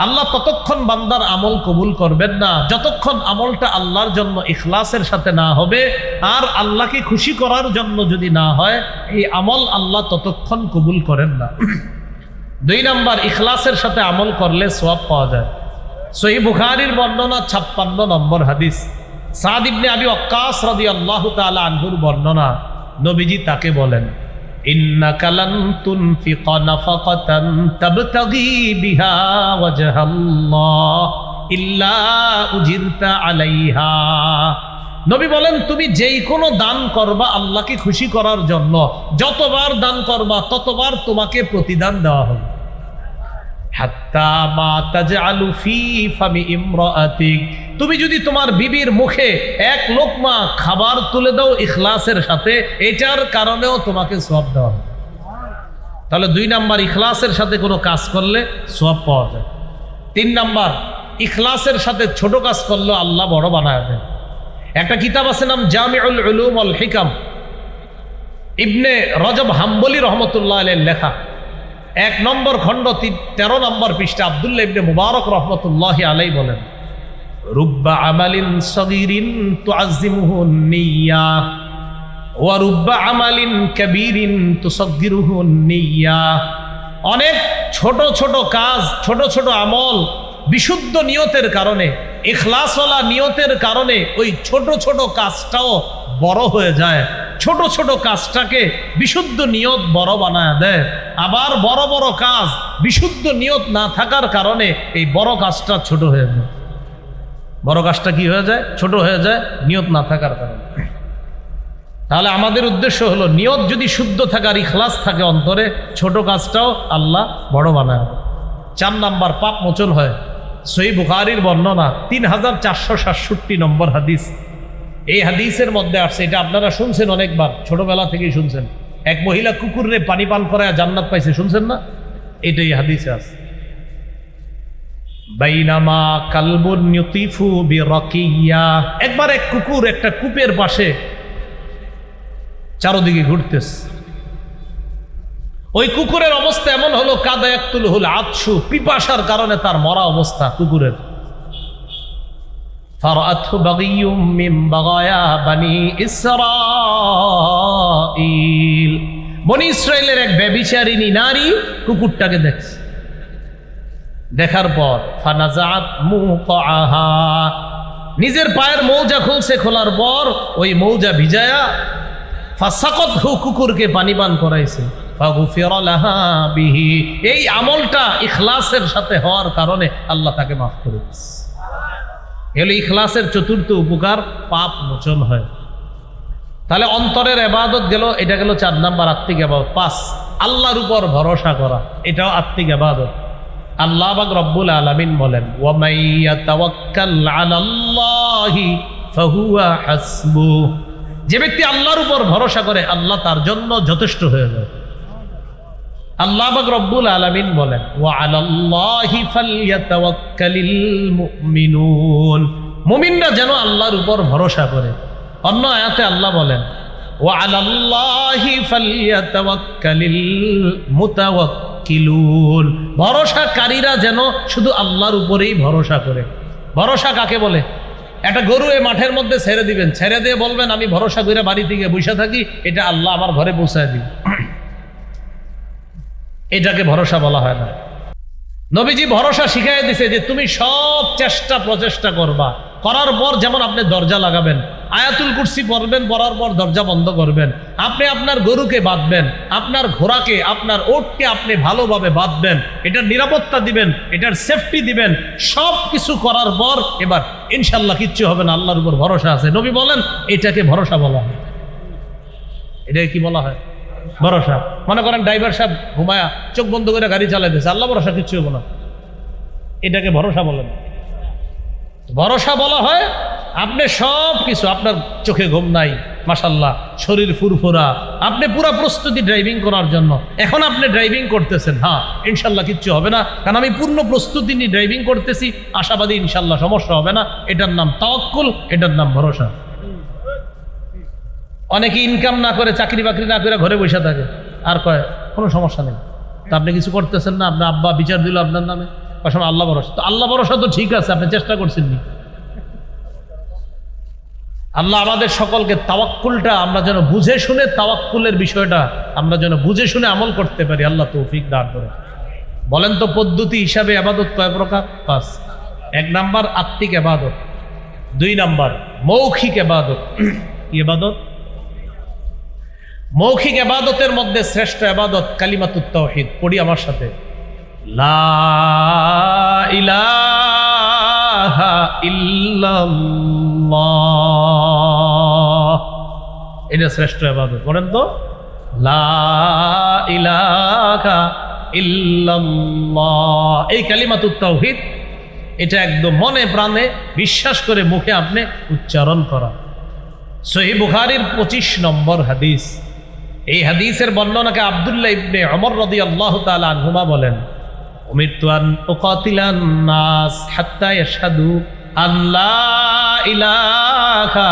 আল্লাহ ততক্ষণ বান্দার আমল কবুল করবেন না যতক্ষণ আমলটা আল্লাহর জন্য ইখলাসের সাথে না হবে। আর আল্লাহকে খুশি করার জন্য যদি না হয়, এই আমল আল্লাহ ততক্ষণ কবুল করেন না। 2 নাম্বার, ইখলাসের সাথে আমল করলে সওয়াব পাওয়া যায়। সহিহ বুখারীর বর্ণনা 56 নম্বর হাদিস। সাদ ইবনে আবি ওয়াক্কাস রাদিয়াল্লাহু তাআলা আনহুর বর্ণনা, নবীজি তাকে বলেন ইন্নাকা লান তুনফিকা নাফাকাতান তাবতাগি বিহা ওয়াজহাল্লাহ ইল্লা উজিরতা আলাইহা। নবী বলেন, তুমি যেই কোনো দান করবা আল্লাহকে খুশি করার জন্য, যতবার দান করবা ততবার তোমাকে প্রতিদান দেওয়া হবে। হাত্তা মা তাজআলু ফি ফামি ইমরাআতিক, তুমি যদি তোমার বিবির মুখে 1 লোকমা খাবার তুলে দাও ইখলাসের সাথে, এটার কারণেও তোমাকে সওয়াব দেওয়া হবে। তাহলে 2 নাম্বার, ইখলাসের সাথে কোনো কাজ করলে সওয়াব পাওয়া যায়। 3 নাম্বার, ইখলাসের সাথে ছোট কাজ করলে আল্লাহ বড় বানায় দেন। একটা কিতাব আছে নাম জামিউল উলুম ওয়াল হিকাম, ইবনে রজব হাম্বলি রহমতুল্লাহ আলাইহির লেখা। 1 নম্বর খণ্ড 13 নম্বর পৃষ্ঠা আব্দুল্লাহ ইবনে মুবারক রহমতুল্লাহি আলাইহি বলেন, রুব্বা আমালিন সগীরিন তুআজ্জিমুহু নিয়্যা ওয়া রুব্বা আমালিন কাবীরিন তুসাগগিরুহু নিয়্যা। অনেক ছোট ছোট কাজ, ছোট ছোট আমল বিশুদ্ধ নিয়তের কারণে, ইখলাসওয়ালা নিয়তের কারণে ওই ছোট ছোট কাজটাও বড় হয়ে যায়। ছোট ছোট কাজটাকে বিশুদ্ধ নিয়ত বড় বানায় দেয়। আবার বড় বড় কাজ বিশুদ্ধ নিয়ত না থাকার কারণে এই বড় কাজটা ছোট হয়ে যায়। বড় কাজটা কি হয়ে যায়? ছোট হয়ে যায়, নিয়ত না থাকার কারণে। তাহলে আমাদের উদ্দেশ্য হলো নিয়ত যদি শুদ্ধ থাকে আর ইখলাস থাকে অন্তরে, ছোট কাজটাও আল্লাহ বড় বানায়। 4 নাম্বার পাপ মোচন হয়। সহিহ বুখারীর বর্ণনা 3467 নম্বর হাদিস। এই হাদিসের মধ্যে আসছে, এটা আপনারা শুনছেন অনেকবার, ছোটবেলা থেকেই শুনছেন, এক মহিলা কুকুরে পানি পান করায় জান্নাত পাইছে, শুনছেন না? এটাই হাদিসে আছে। বাইনামা কালবুন ইউতিফু বিরাকিয়া, একবার এক কুকুর একটা কূপের পাশে চারদিকে ঘুরতেছে। ওই কুকুরের অবস্থা এমন হলো, কাদা ইয়াকতুলহুল আতশু, পিপাসার কারণে তার মরা অবস্থা কুকুরের। ফারাআতহু বাগিয়ুম মিন বাগায়া বানি ইসরাঈল, বনি ইসরাইলের এক ব্যভিচারিণী নারী কুকুরটাকে দেখছে। দেখার পর ফানাজাআত মুকাআহা, নিজের পায়ের মৌজা খুলছে, খোলার পর ওই মৌজা ভিজায়া ফাসাকাতহু, কুকুরকে পানি পান করাইছে। ফাগুফিরা লাহা বিহি, এই আমলটা ইখলাসের সাথে হওয়ার কারণে আল্লাহ তাকে মাফ করে দিয়েছে। এলো ইখলাসের চতুর্থ উপকার, পাপ মোচন হয়। তাহলে অন্তরের ইবাদত গেল, এটা গেল 4 নাম্বার আত্মিক ইবাদত। 5 আল্লাহর উপর ভরসা করা, এটাও আত্মিক ইবাদত। আল্লাহ পাক রব্বুল আলামিন বলেন, ওয়া মাইয়াতাওয়াক্কাল আলাল্লাহি ফাহুয়া হাসবুহ, যে ব্যক্তি আল্লাহর উপর ভরসা করে আল্লাহ তার জন্য যথেষ্ট হয়ে যায়। আল্লাহ পাক রব্বুল আলামিন বলেন, ওয়া আলাল্লাহি ফালইয়াতাওয়াক্কালিল মুমিনুন, মুমিনরা যেন আল্লাহর উপর ভরসা করে। অন্য আয়াতে আল্লাহ বলেন, ওয়া আলাল্লাহি ফালইয়াতাওয়াক্কালিল মুতাওয়াক্কিলুন, ভরসাকারীরা যেন শুধু আল্লাহর উপরেই ভরসা করে। ভরসা কাকে বলে? একটা গরু এই মাঠের মধ্যে ছেড়ে দিবেন, ছেড়ে দিয়ে বলবেন আমি ভরসা করে বাড়ি থেকে বসে থাকি, এটা আল্লাহ আমার ঘরে পৌঁছায় দিবে, এটাকে ভরসা বলা হয় না। নবীজি ভরসা শিখাই দিছে যে তুমি সব চেষ্টা প্রচেষ্টা করবা, করার পর যেমন আপনি দরজা লাগাবেন, আয়াতুল কুরসি পড়বেন, পড়ার পর দরজা বন্ধ করবেন। আপনি আপনার গরুকে বাঁধবেন, আপনার ঘোড়াকে, আপনার ওটকে আপনি ভালোভাবে বাঁধবেন, এটার নিরাপত্তা দিবেন, এটার সেফটি দিবেন। সব কিছু করার পর এবার ইনশাল্লাহ কিচ্ছু হবে না, আল্লাহর উপর ভরসা আছে। নবী বলেন এটাকে ভরসা বলা হয়। এটাকে কি বলা হয়? ভরসা। মনে করেন ড্রাইভার সাহেব ঘুমায়া চোখ বন্ধ করে গাড়ি চালাইতেছে, আল্লাহ ভরসা কিচ্ছু হবে না, এটাকে ভরসা বলেন। ভরসা বলা হয় আপনি সব কিছু, আপনার চোখে ঘুম নাই, মাশাল্লাহ শরীর ফুরফুরা, আপনি পুরো প্রস্তুতি ড্রাইভিং করার জন্য। এখন আপনি ড্রাইভিং করতেছেন, হ্যাঁ ইনশাল্লাহ কিচ্ছু হবে না, কারণ আমি পূর্ণ প্রস্তুতি নিয়ে ড্রাইভিং করতেছি, আশাবাদী ইনশাল্লাহ সমস্যা হবে না। এটার নাম তাওয়াক্কুল, এটার নাম ভরসা। অনেকে ইনকাম না করে, চাকরি বাকরি না করে ঘরে বসে থাকে, আর কয় কোনো সমস্যা নেই। তা আপনি কিছু করতেছেন না, আপনার আব্বা বিচার দিল আপনার নামে, সময় আল্লাহ ভরসা। তো আল্লাহ ভরসা তো ঠিক আছে, আপনি চেষ্টা করছেন নি। আল্লাহ আমাদের সকলকে তাওয়াক্কুলটা আমরা যেন বুঝে শুনে, তাওয়াক্কুলের বিষয়টা আমরা যেন বুঝে শুনে আমল করতে পারি, আল্লাহ তৌফিক দান করে। বলেন তো পদ্ধতি হিসাবে ইবাদত কয় প্রকার? 5। 1 নাম্বার আত্মিক ইবাদত, 2 নাম্বার মৌখিক ইবাদত। কি ইবাদত? মৌখিক ইবাদতের মধ্যে শ্রেষ্ঠ ইবাদত কালিমাতুত তাওহীদ। পড়ি আমার সাথে, লা ইলাহা ইল্লাল্লাহ, এটা শ্রেষ্ঠ ইবাদত। বলেন তো, লা ইলাহা ইল্লাল্লাহ, এই কালিমাতুত তাওহীদ, এটা একদম মনে প্রাণে বিশ্বাস করে মুখে আপনি উচ্চারণ করা। সহিহ বুখারীর 25 নম্বর হাদিস। এই হাদিসের বর্ণনাকে আব্দুল্লাহ ইবনে ওমর রাদিয়াল্লাহু তাআলা আনহুমা বলেন, উমিরতু আন উকাতিলান নাস হাত্তা ইয়াশহাদু আন লা ইলাহা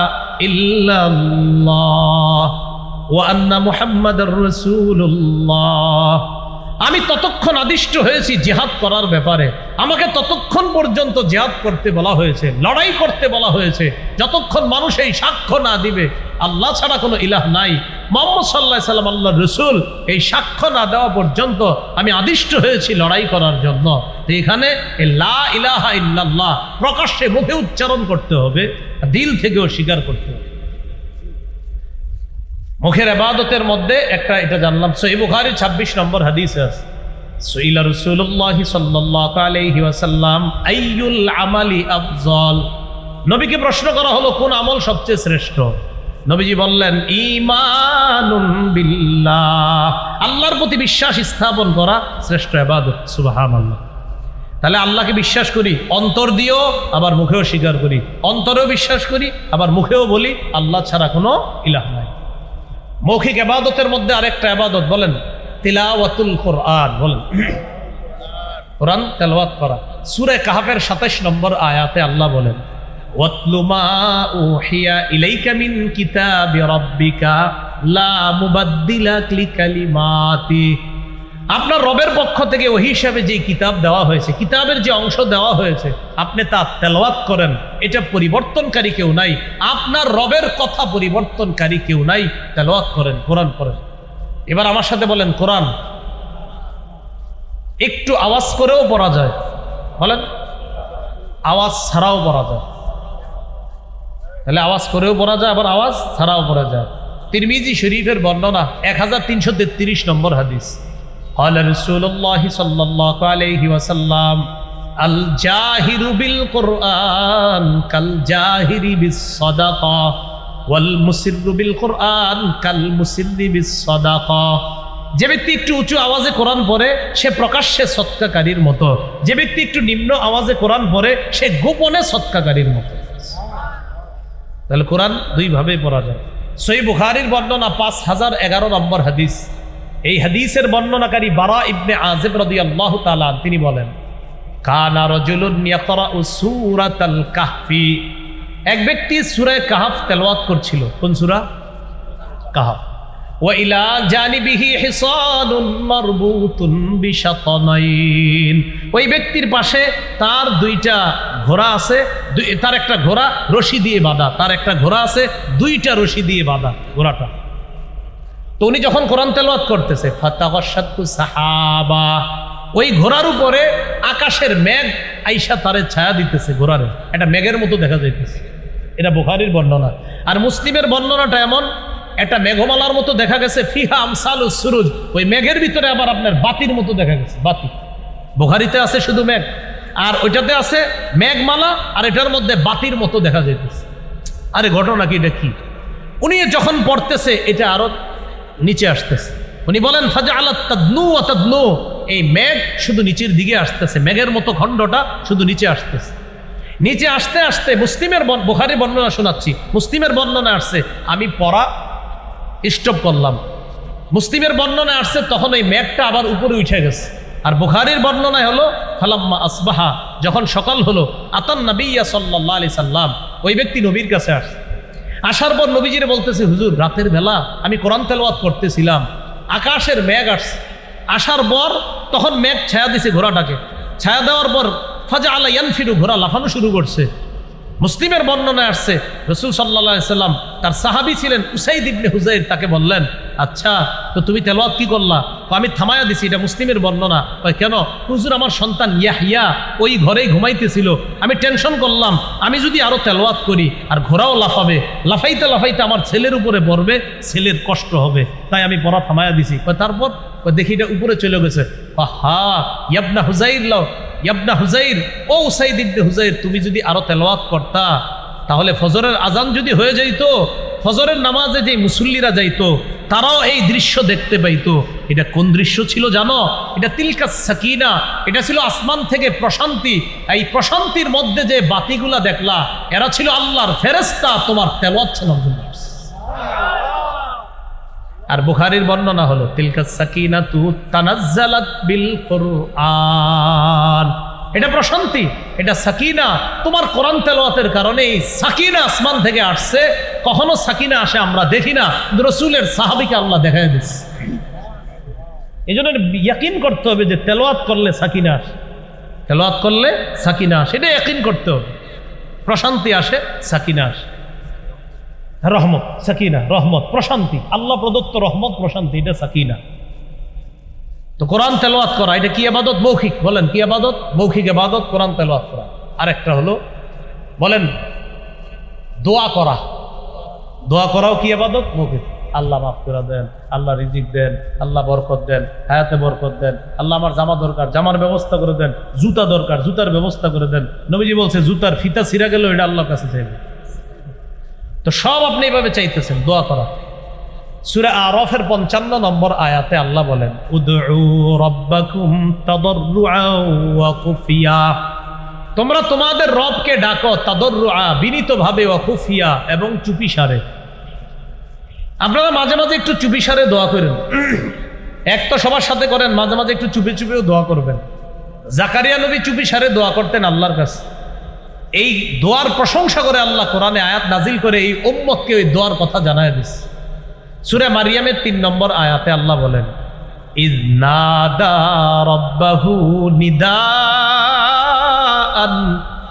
ইল্লাল্লাহ ওয়া আন্না মুহাম্মাদার রাসূলুল্লাহ আমি ততক্ষণ আদিষ্ট হয়েছি জিহাদ করার ব্যাপারে, আমাকে ততক্ষণ পর্যন্ত জিহাদ করতে বলা হয়েছে, লড়াই করতে বলা হয়েছে, যতক্ষণ মানুষ এই সাক্ষ্য না দিবে আল্লাহ ছাড়া কোনো ইলাহ নাই, মুহাম্মদ সাল্লাল্লাহু আলাইহি সাল্লাম আল্লাহর রাসূল, এই সাক্ষ্য না দেওয়া পর্যন্ত আমি আদিষ্ট হয়েছি লড়াই করার জন্য। এখানে লা ইলাহা ইল্লাল্লাহ প্রকাশ্যে মুখে উচ্চারণ করতে হবে, দিল থেকেও স্বীকার করতে হবে। মুখের ইবাদতের মধ্যে একটা এটা জানলাম, সহিহ বুখারী 26 নম্বর হাদিসে আছে, সুইলা রাসূলুল্লাহ সাল্লাল্লাহু আলাইহি ওয়াসাল্লাম আইয়ুল আমালি আফজল। নবীকে প্রশ্ন করা হলো কোন আমল সবচেয়ে শ্রেষ্ঠ? নবীজি বললেন ঈমানুন বিল্লাহ, আল্লাহর প্রতি বিশ্বাস স্থাপন করা শ্রেষ্ঠ ইবাদত। সুবহানাল্লাহ। তাহলে আল্লাহকে বিশ্বাস করি অন্তর দিয়েও, আবার মুখেও স্বীকার করি, অন্তরেও বিশ্বাস করি আবার মুখেও বলি আল্লাহ ছাড়া কোনো ইলাহ নাই। মৌখিক ইবাদতের মধ্যে আরেকটা ইবাদত বলেন তিলাওয়াতুল কোরআন, বলেন কোরআন তেলাওয়াত করা। সূরা কাহফের 27 নম্বর আয়াতে আল্লাহ বলেন ওয়াতলু মা উহিয়া ইলাইকা মিন কিতাবি রাব্বিকা লা মুবাদদিলা লিকালিমাতি। আপনার রবের পক্ষ থেকে ওহী হিসাবে যে কিতাব দেওয়া হয়েছে, কিতাবের যে অংশ দেওয়া হয়েছে, আপনি তা তেলাওয়াত করেন। এটা পরিবর্তনকারী কেউ নাই, আপনার রবের কথা পরিবর্তনকারী কেউ নাই। তেলাওয়াত করেন, কোরআন পড়েন। এবার আমার সাথে বলেন কোরআন একটু আওয়াজ করেও পড়া যায়, বলেন আওয়াজ ছাড়াও পড়া যায়। তাহলে আওয়াজ করেও পড়া যায়, আবার আওয়াজ ছাড়াও পড়া যায়। তিরমিজি শরীফের বর্ণনা 1333 নম্বর হাদিস, قال رسول الله صلى الله عليه وسلم الجاهر بالقرآن كالجاهر بالصدقة والمسر بالقرآن كالمسر بالصدقة। যে ব্যক্তি একটু উঁচু আওয়াজে কোরআন পড়ে সে প্রকাশ্যে সৎকাকারীর মতো, যে ব্যক্তি একটু নিম্ন আওয়াজে কোরআন পড়ে সে গোপনে সৎকাকারীর মতো। তাহলে কোরআন দুই ভাবে পড়া যায়। সহিহ বুখারীর বর্ণনা 5011 নম্বর হাদিস। এই হাদিসের বর্ণনাকারী বারা ইবনে আযিব রাদিয়াল্লাহু তাআলা তিনি বলেন কানা রাজুলুন ইয়াকরাউ সূরাতাল কাহফি, এক ব্যক্তি সূরা কাহফ তেলাওয়াত করছিল। কোন সূরা? কাহফ। ওয়া ইলা জানিবিহি হিসানুন মারবুতুন বিশাতানাইন, ওই ব্যক্তির পাশে তার দুইটা ঘোড়া আছে, তার একটা ঘোড়া রশি দিয়ে বাঁধা, তার একটা ঘোড়া আছে দুইটা রশি দিয়ে বাঁধা ঘোড়াটা। তো উনি যখন কোরআন তেলাওয়াত করতেছে ফাতাগাশাতু সাহাবা, ওই ঘোড়ার উপরে আকাশের মেঘ আইসা তারে ছায়া দিতেছে, ঘোড়ার এটা মেঘের মতো দেখা যাইতেছে। এটা বুখারীর বর্ণনা। আর মুসলিমের বর্ণনাটা এমন, একটা মেঘমালার মতো দেখা গেছে, ফিহা আমসালুস সুরুজ, ওই মেঘের ভিতরে আবার আপনার বাতির মতো দেখা গেছে, বাতি। বুখারীতে আছে শুধু মেঘ, আর ওইটাতে আছে মেঘমালা, আর এটার মধ্যে বাতির মতো দেখা যাইতেছে। আরে ঘটনা কি, এটা কি? উনি যখন পড়তেছে এটা আরো নিচে আসতেছে। উনি বলেন ফাজআলাত তাদনু ওয়া তাদনু, এই মেঘ শুধু নিচের দিকে আসতেছে, মেঘের মতো খণ্ডটা শুধু নিচে আসতেছে। নিচে আসতে আসতে মুসলিমের বুখারী বর্ণনা শোনাচ্ছি, মুসলিমের বর্ণনা আসছে আমি পড়া স্টপ করলাম, মুসলিমের বর্ণনা আসছে তখন ওই মেঘটা আবার উপরে উঠে গেছে। আর বুখারীর বর্ণনায় হলো ফালাম্মা আসবাহা, যখন সকাল হলো আতান নবিয়্যা সাল্লাল্লাহু আলাইহি সাল্লাম, ওই ব্যক্তি নবীর কাছে আসছে। আসার পর নবীজিরে বলতেছে হুজুর রাতের বেলা আমি কোরআন তেলাওয়াত করতেছিলাম, আকাশের মেঘ আসছে, আসার পর তখন মেঘ ছায়া দিছে ঘোড়াটাকে, ছায়া দেওয়ার পর ফাজআলা ইয়ানফিরু, ঘোড়া লাফানো শুরু করছে। মুসলিমের বর্ণনায় আসছে রাসূল সাল্লাল্লাহু আলাইহি সাল্লাম তার সাহাবী ছিলেন উসাইদ ইবনে হুযাইর, তাকে বললেন আচ্ছা তো তুমি তেলাওয়াত কি করলা? আমি থামায়া দিছি। এটা মুসলিমের বর্ণনা। কেন? হুজুর আমার সন্তান ইয়াহইয়া ওই ঘরেই ঘুমাইতেছিল, আমি টেনশন করলাম আমি যদি আরো তেলাওয়াত করি আর ঘোড়াও লাফাবে, লাফাইতে লাফাইতে আমার ছেলের উপরে পড়বে, ছেলের কষ্ট হবে, তাই আমি পড়া থামায়া দিছি। তারপর দেখি এটা উপরে চলে গেছে। আহা ইয়াবনা হুযাইর, ইয়াবনা হুযাইর, ও উসাইদ ইবনে হুযাইর, তুমি যদি আরো তেলাওয়াত করতা তাহলে ফজরের আজান যদি হয়ে যাইতো, ফজরের নামাজে যে মুসল্লিরা যাইতো তারাও এই দৃশ্য দেখতে পাইতো। এটা কোন দৃশ্য ছিল জানো? এটা তিলকা সাকিনা, এটা ছিল আসমান থেকে প্রশান্তি। এই প্রশান্তির মধ্যে যে বাতিগুলা দেখলা এরা ছিল আল্লাহর ফেরেশতা, তোমার তেলাওয়াত শোনার জন্য। আর বুখারীর বর্ণনা হলো তিলকা সাকিনাতু তানাজ্জালাত বিল কুরআন, এটা প্রশান্তি, এটা সাকিনা, তোমার কোরআন তেলাওয়াতের কারণে এই সাকিনা আসমান থেকে আসছে। কখনো সাকিনা আসে আমরা দেখি না, রাসূলের সাহাবীকে আল্লাহ দেখায় দিচ্ছে। এই জন্য ইয়াকিন করতে হবে যে তেলাওয়াত করলে সাকিনা আসে, তেলাওয়াত করলে সাকিনা আসে, এটা ইয়াকিন করতে হবে। প্রশান্তি আসে, সাকিনা আসে, রহমত, সাকিনা, রহমত, প্রশান্তি, আল্লাহ প্রদত্ত রহমত, প্রশান্তি, এটা সাকিনা। তো কোরআন তেলাওয়াত করা এটা কি ইবাদত? মৌখিক। বলেন কি ইবাদত? মৌখিক ইবাদত কোরআন তেলাওয়াত করা। আরেকটা হলো বলেন দোয়া করা। দোয়া করাও কি ইবাদত? মৌখিক। আল্লাহ মাফ করে দেন, আল্লাহ রিজিক দেন, আল্লাহ বরকত দেন, হায়াতে বরকত দেন, আল্লাহ আমার জামা দরকার, জামার ব্যবস্থা করে দেন, জুতা দরকার, জুতার ব্যবস্থা করে দেন। নবীজি বলছে জুতার ফিতা ছিঁড়া গেল এটা আল্লাহর কাছে চাইবে। তো সব আপনি এইভাবে চাইতেছেন দোয়া করা। সূরা আরাফের 55 নম্বর আয়াতে আল্লাহ বলেন উদউ রাব্বাকুম তাদাররুআ ওয়া খুফিয়া, তোমরা তোমাদের রবকে ডাকো তাদাররুআ, বিনীতভাবে, ওয়া খুফিয়া, এবং চুপিসারে। আপনারা মাঝে মাঝে একটু চুপিসারে দোয়া করেন। এক তো সবার সাথে করেন, মাঝে মাঝে একটু চুপে চুপেও দোয়া করবেন। জাকারিয়া নবী চুপিসারে দোয়া করতেন আল্লাহর কাছে। এই দোয়ার প্রশংসা করে আল্লাহ কোরআনে আয়াত নাজিল করে এই উম্মতকে ওই দোয়ার কথা জানায় দিচ্ছে। সূরা মারিয়ামের 3 নম্বর আয়াতে আল্লাহ বলেন ইয নাদা রাব্বাহু নিদাআন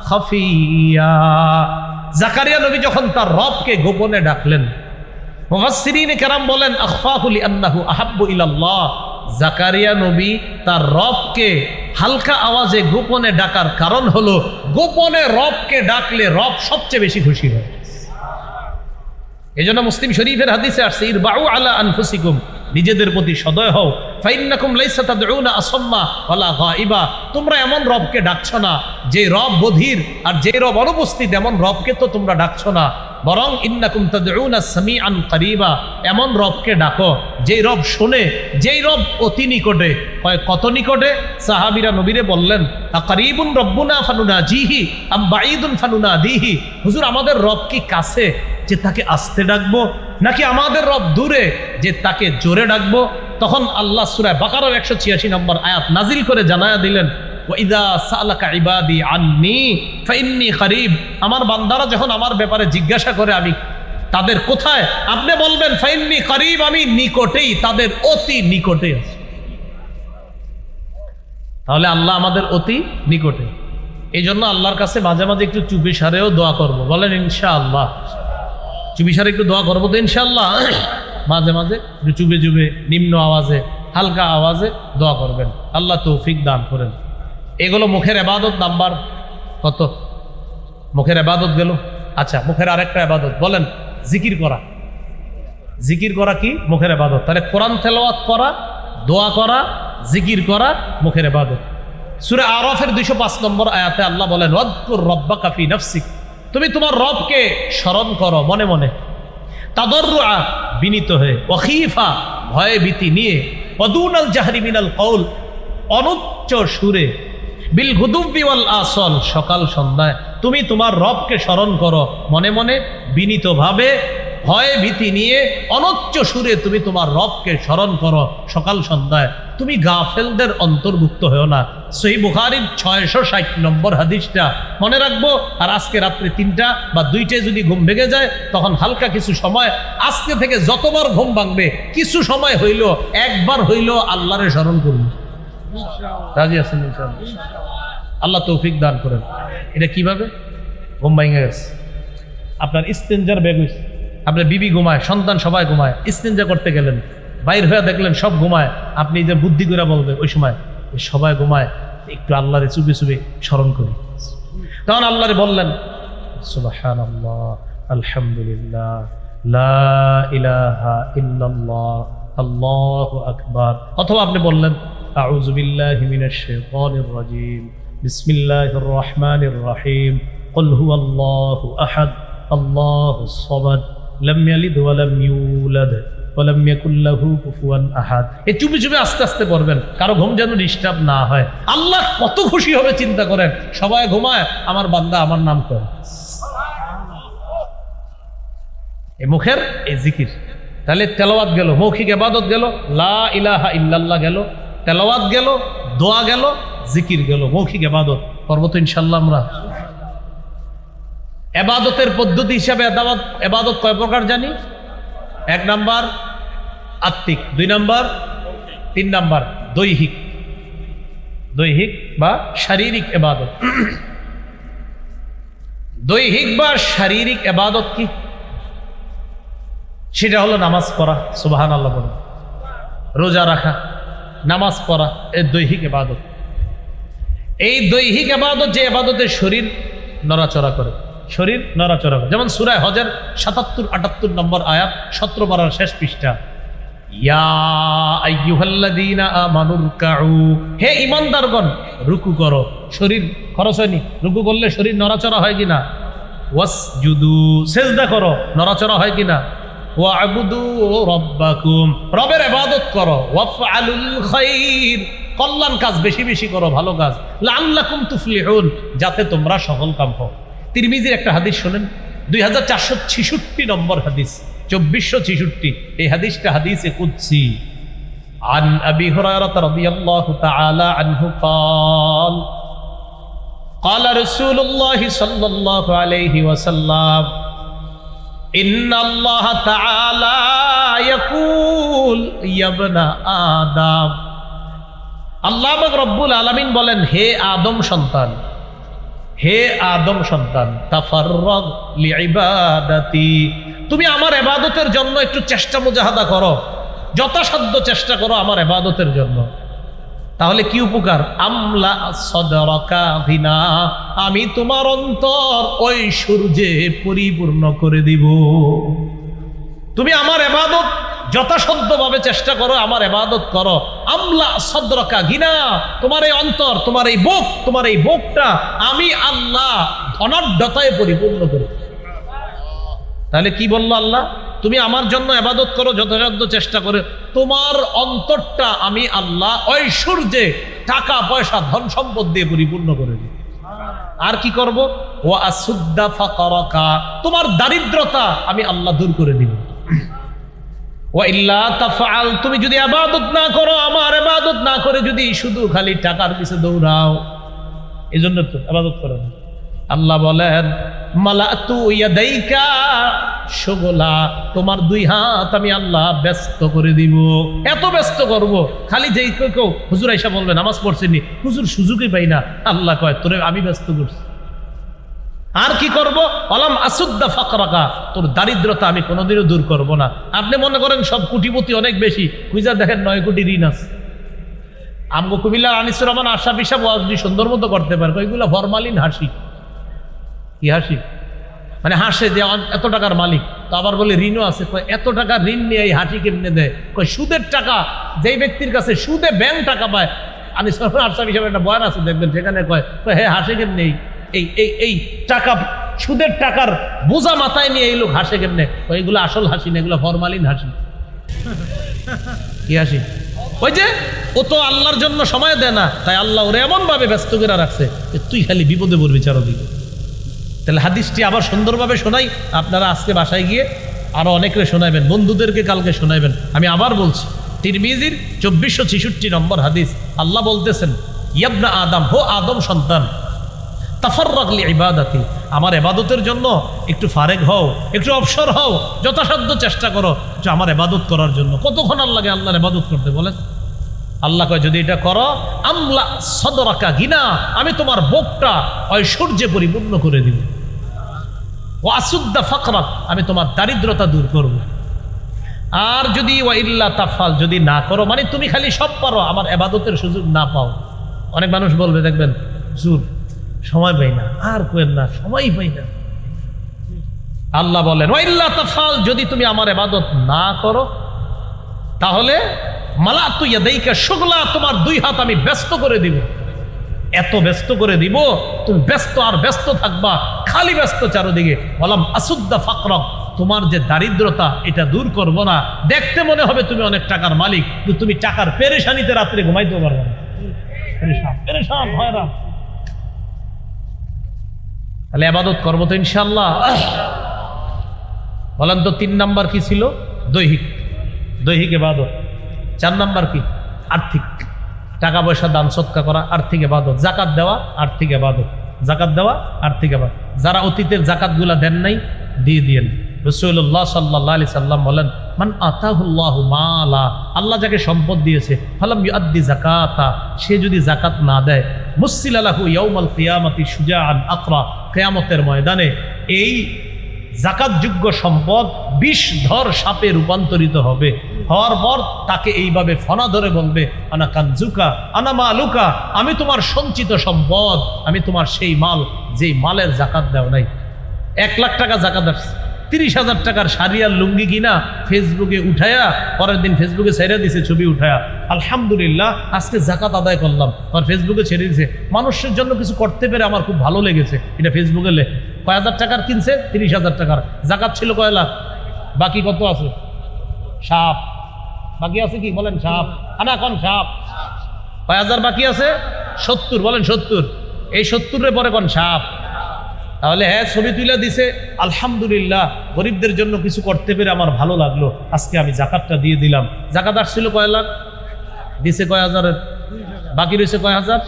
খাফিয়া, জাকারিয়া নবী যখন তার রবকে গোপনে ডাকলেন, মুফাসসিরিনে কেরাম বলেন আখফাহু লিআন্নাহু আহাব্বু ইলাল্লাহ, জাকারিয়া নবী তার রবকে হালকা আওয়াজে গোপনে ডাকার কারণ হলো গোপনে রবকে ডাকলে রব সবচেয়ে বেশি খুশি হয়। এজন্য মুসলিম শরীফের হাদিসে আসছে ইরবাউ আলা আনফুসিকুম, নিজেদের প্রতি সদয় হও, ফাইন্নাকুম লাইসা তাদউনা আসাম্মা ওয়ালা গায়িবা, তোমরা এমন রবকে ডাকছো না যে রব বধির আর যে রব অনুপস্থিত, এমন রবকে তো তোমরা ডাকছো না, বরং ইন্নাকুম তাদউনা সামিআন করিবা, এমন রবকে ডাকো যেই রব শোনে, যেই রব অতি নিকটে। কয় কত নিকটে? সাহাবীরা নবীরে বললেন আকারিবুন রব্বুনা ফানুনাজিহি আম বাঈদুন ফানুনাদিহি, হুজুর আমাদের রব কি কাছে যে তাকে আস্তে ডাকবো, নাকি আমাদের রব দূরে যে তাকে জোরে ডাকবো? তখন আল্লাহ সূরা বাকারার 186 নম্বর আয়াত নাজিল করে জানায়া দিলেন ওয়াইদা সালাকা ইবাদি আন্নী ফাইন্নী করিব, আমার বান্দারা যখন আমার ব্যাপারে জিজ্ঞাসা করে আমি তাদের কোথায়, আপনি বলবেন ফাইন্নী করিব, আমি নিকটেই, তাদের অতি নিকটে আছি। তাহলে আল্লাহ আমাদের অতি নিকটে। এই জন্য আল্লাহর কাছে মাঝে মাঝে একটু চুপিসারেও দোয়া করব। বলেন ইনশাআল্লাহ। চুপিসারে একটু দোয়া করবো তো ইনশাআল্লাহ। মাঝে মাঝে একটু চুপে চুপে নিম্ন আওয়াজে হালকা আওয়াজে দোয়া করবেন, আল্লাহ তৌফিক দান করেন। এগুলো মুখের ইবাদত। নাম্বার কত? মুখের ইবাদত গেল। আচ্ছা, মুখের আরেকটা ইবাদত বলেন জিকির করা। জিকির করা কি? মুখের ইবাদত। তাহলে কোরআন তেলাওয়াত করা, দোয়া করা, জিকির করা মুখের ইবাদত। সূরা আরাফের 205 নম্বর আয়াতে আল্লাহ বলেন ওয়াদকুর রাব্বাকা ফি নাফসিক, তুমি তোমার রবকে স্মরণ করো মনে মনে, তাদাররুআ বিনীত হয়ে, ওয়া খীফা ভয়ে ভীতি নিয়ে, ওয়া দুনাল জাহরি মিনাল কওল অনুচ্চ সুরে, বিল গুদুব্বি ওয়াল আসল সকাল সন্ধ্যায় তুমি তোমার রবকে স্মরণ করো মনে মনে, বিনীতভাবে, ভয়ে ভীতি নিয়ে, অনুচ্চ সুরে তুমি তোমার রবকে স্মরণ করো সকাল সন্ধ্যায়। তুমি গাফেলদের অন্তর্ভুক্ত হও না। সহিহ বুখারীর 660 নম্বর হাদিসটা মনে রাখবো। আর আজকে রাত্রে 3টা বা 2টায় যদি ঘুম ভেঙে যায় তখন হালকা কিছু সময়, আজকে থেকে যতবার ঘুম ভাঙবে কিছু সময় হইল, একবার হইল আল্লাহরে স্মরণ করুন। রাজি আছেন ইনশাআল্লাহ? আল্লাহ তৌফিক দান করেন। এটা কিভাবে? ঘুম ভেঙে গেছে, আপনার ইস্তেঞ্জার ব্যাগ হয়েছে, আপনার বিবি ঘুমায়, সন্তান সবাই ঘুমায়, ইস্তেঞ্জা করতে গেলেন, বাইর হয়ে দেখলেন সব ঘুমায়, আপনি যে বুদ্ধি করে বলবে ওই সময় সবাই ঘুমায়, একটু আল্লাহরে চুপে চুপে স্মরণ করি। তখন আল্লাহরে বললেন সুবহানাল্লাহ, আলহামদুলিল্লাহ, লা ইলাহা ইল্লাল্লাহ, আল্লাহু আকবার। অথবা আপনি বললেন আউযু বিল্লাহি মিনাশ শাইতানির রাজীম, বিসমিল্লাহির রহমানির রহিম, কুল হুয়াল্লাহু আহাদ, আল্লাহুস সামাদ, লাম ইয়ালিদ ওয়া লাম ইউলাদ ওয়া লাম ইয়াকুল লাহু কুফুয়ান আহাদ। এই চুপি চুপি আস্তে আস্তে পড়বেন, কারো ঘুম যেন ডিস্টার্ব না হয়। আল্লাহ কত খুশি হবে চিন্তা করেন, সবাই ঘুমায়, আমার বান্দা আমার নাম করে। এই মুখের এই জিকির। তাহলে তেলাওয়াত গেল, মৌখিক ইবাদত গেল, লা ইলাহা ইল্লাল্লাহ গেল, তেলাওয়াত গেল, দোয়া গেল, জিকির গেল, মৌখিক ইবাদত করব তো ইনশাআল্লাহ আমরা। ইবাদতের পদ্ধতি হিসাবে ইবাদত কয় প্রকার জানি? 1 নাম্বার আত্মিক, 2 নাম্বার 3 নাম্বার দৈহিক, দৈহিক বা শারীরিক ইবাদত। দৈহিক বা শারীরিক ইবাদত কি? সেটা হলো নামাজ পড়া, সুবহানাল্লাহ বলুন, রোজা রাখা, নামাজ পড়া, এই দৈহিক ইবাদত। এই দৈহিক ইবাদত যে ইবাদতে শরীর নড়াচড়া করে, শরীর নড়াচড়া করে, যেমন সূরা হজের ৭৭-৭৮ নম্বর আয়াত ১৭ পারার শেষ পৃষ্ঠা, ইয়া আইয়ুহাল্লাযীনা আমানু রুকউ, হে ঈমানদারগণ রুকু করো। শরীর খরচ হয়নি? রুকু করলে শরীর নড়াচড়া হয় কিনা? ওয়াসজুদু, সিজদা করো, নড়াচড়া হয় কিনা? ওয়া'বুদু রাব্বাকুম, রবের ইবাদত করো। ওয়াফআলুল খায়র, কল্যাণ কাজ বেশি বেশি করো, ভালো কাজ। লাআল্লাকুম তুফলিহুন, যাতে তোমরা সফল কাম হও। তিরমিজির একটা হাদিস শুনেন, 2466 নম্বর হাদিস, 2466। এই হাদিসটা হাদিসে কুদসি। আন আবি হুরায়রা রাদিয়াল্লাহু তাআলা আনহু قال قال رسول الله صلى الله عليه وسلم إن الله تعالى يقول يا ابن آدم, আল্লাহ পাক রব্বুল আলামিন বলেন, হে আদম সন্তান, হে আদম সন্তান, তাফাররাগ লিইবাদাতি, তুমি আমার ইবাদতের জন্য একটু চেষ্টা মুজাহাদা করো, যথাসাধ্য চেষ্টা করো আমার ইবাদতের জন্য। তাহলে কি উপকার? আমলা সদরকা ভিনা, আমি তোমার অন্তর ওই সূর্যে পরিপূর্ণ করে দিব। তুমি আমার ইবাদত যথাসাধ্যভাবে চেষ্টা করো, আমার ইবাদত করো। আমলা সদরকা ঘিনা, তোমার এই অন্তর, তোমার এই বুক, তোমার এই বুকটা আমি আল্লাহ ধনাঢ্যতায় পরিপূর্ণ করি। তাহলে কি বললো আল্লাহ? তুমি আমার জন্য ইবাদত করো, যথাসাধ্য চেষ্টা করে, তোমার অন্তরটা আমি আল্লাহ ঐশ্বর্যে, টাকা পয়সা, ধন সম্পদ দিয়ে পরিপূর্ণ করে দিই। আর কি করব? ওয়া আসুদ্দা ফাকারাকা, তোমার দারিদ্রতা আমি আল্লাহ দূর করে দিব। ওয়া ইল্লা তাফআল, তুমি যদি ইবাদত না করো, আমার ইবাদত না করে যদি শুধু খালি টাকার পিছে দৌড়াও, এজন্য তো ইবাদত করো না। আল্লাহ বলেন, মালাতু ইয়াদাইকা শুগলা, তোমার 2 হাত আমি আল্লাহ ব্যস্ত করে দিব। এত ব্যস্ত করব, খালি যেই কেউ হুজুর আয়েশা বলবে নামাজ পড়ছেনি, হুজুর সুযোগই পাই না, আল্লাহ কয় তোরে আমি ব্যস্ত করছি। আর কি করব? আলাম আসুদ্দা ফাকরাকা, তোর দারিদ্রতা আমি কোনোদিনও দূর করব না। আপনি মনে করেন সব কোটিপতি অনেক বেশি, খুঁজা দেখেন 9 কোটি ঋণ আছে। আমগো কুমিল্লার আনিসুর রহমান আশরাফ হিসাব ওয়াজদি সুন্দর মতো করতে পারে, ওইগুলো ফরমালিন হাসি। কি হাসি? মানে হাসে যে এত টাকার মালিক, তো আবার বলে ঋণও আছে। এত টাকা ঋণ নিয়ে এই হাসি কেমনে দেয়? সুদের টাকা, যেই ব্যক্তির কাছে সুদে ব্যাংক টাকা পায়, আনিসুর রহমান আশরাফ হিসাবে একটা বয়ান আছে দেখবেন, সেখানে কয় হ্যাঁ হাসে কেমনে, এই এই এই টাকা, সুদের টাকার বোঝা মাথায় নিয়ে এই লোক হাসে কেমনে? এইগুলো আসল হাসি না, এগুলো ফরমালিন হাসি। কি হাসি? ওই যে ও তো আল্লাহর জন্য সময় দেয় না, তাই আল্লাহ ওরে এমন ভাবে ব্যস্ত করে রাখছে যে তুই খালি বিপদে পড়বি চারদিকে। তাহলে হাদিসটি আবার সুন্দরভাবে শোনাই, আপনারা আজকে বাসায় গিয়ে আরো অনেকরে শোনাইবেন, বন্ধুদেরকে কালকে শোনাইবেন। আমি আবার বলছি, তিরমিজির 2466 নম্বর হাদিস, আল্লাহ বলতেছেন, ইয়া আদম, হো আদম সন্তান, তাফাররাগ লিইবাদাতি, আমার ইবাদতের জন্য একটু ফারেক হও, একটু অবসর হও, যথাসাধ্য চেষ্টা করো যে আমার ইবাদত করার জন্য। কতক্ষণ লাগে আল্লাহর ইবাদত করতে বলেন? আল্লাহ কয় যদি এটা করো, আমলা সদরাকা গিনা, আমি তোমার বুকটা ঐশ্বর্যে পরিপূর্ণ করে দিব। ও আসুদ্দা ফাকরাক, আমি তোমার দারিদ্রতা দূর করব। আর যদি ওয়া ইল্লা তাফাল, যদি না করো, মানে তুমি খালি সব পারো, আমার ইবাদতের সুযোগ না পাও। অনেক মানুষ বলবে দেখবেন, হুজুর সময় পাই না, আর কোয়েন না, সময়ই পাই না। আল্লাহ বলেন, ওয়া ইল্লা তাফাল, যদি তুমি আমার ইবাদত না করো, তাহলে মালাতু ইয়াদাইকা শুগলা, তোমার 2 হাত আমি ব্যস্ত করে দিব। এত ব্যস্ত করে দিব, তুমি ব্যস্ত আর ব্যস্ত থাকবা, খালি ব্যস্ত চারদিকে। বললাম আসুদ্দা ফাকরাক, তোমার যে দারিদ্রতা এটা দূর করব না। দেখতে মনে হবে তুমি অনেক টাকার মালিক, কিন্তু তুমি টাকার পেরেশানিতে রাত্রে ঘুমাইতে পারবে না, পেরেশান পেরেশান হয়রান। তাহলে ইবাদত করবো তো ইনশাআল্লাহ। বলেন তো 3 নাম্বার কি ছিল? দৈহিক, দৈহিক ইবাদত। 4 নাম্বার কি? আর্থিক, টাকা পয়সা দান সৎকা করা, আর্থিক ইবাদত। যাকাত দেওয়া, আর্থিক ইবাদত। যাকাত দেওয়া, আর্থিক ইবাদত। যারা অতীতের যাকাতগুলা দেন নাই, দিয়ে দিয়েন। রাসূলুল্লাহ সাল্লাল্লাহু আলাইহি সাল্লাম বলেন, মান আতাহুল্লাহু মালা, আল্লাহ যাকে সম্পদ দিয়েছে, ফালাম ইউআদ্দি যাকাতা, সে যদি যাকাত না দেয়, মুসিলা লাহু ইয়াউমাল কিয়ামাতি শুজাআন আকরা, কিয়ামতের ময়দানে এই যাকাতযোগ্য সম্পদ বিষধর সাপে রূপান্তরিত হবে। হওয়ার পর তাকে এইভাবে ফনা ধরে বলবে, আনা কানজুকা আনা মালুকা, আমি তোমার সঞ্চিত সম্পদ, আমি তোমার সেই মাল যেই মালের যাকাত দেও নাই। 1 লাখ টাকা যাকাত আসছে, 30,000 টাকার শাড়ি আর লুঙ্গি কিনা ফেসবুকে উঠায়া, পরের দিন ফেসবুকে ছেড়ে দিছে ছবি উঠায়া, আলহামদুলিল্লাহ আজকে যাকাত আদায় করলাম, আর ফেসবুকে ছেড়ে দিছে। মানুষের জন্য কিছু করতে পেরে আমার খুব ভালো লেগেছে, এটা ফেসবুকে লেখে। কয় হাজার টাকার কিনছে? 30,000 টাকার। যাকাত ছিল কয় লাখ? বাকি কত আছে? সাপ বাকি আছে, কি বলেন? সাপ আনা এখন সাপ কয় হাজার বাকি আছে? 70, বলেন 70। এই 70-এর পরে কোন সাপ? তাহলে হ্যাঁ, ছবি তুলে দিছে, আলহামদুলিল্লাহ গরিবদের জন্য কিছু করতে পেরে আমার ভালো লাগলো, আজকে আমি যাকাতটা দিয়ে দিলাম। যাকাত আসছিল কয় লাখ, দিছে কয় হাজারের, বাকি রয়েছে কয় হাজার?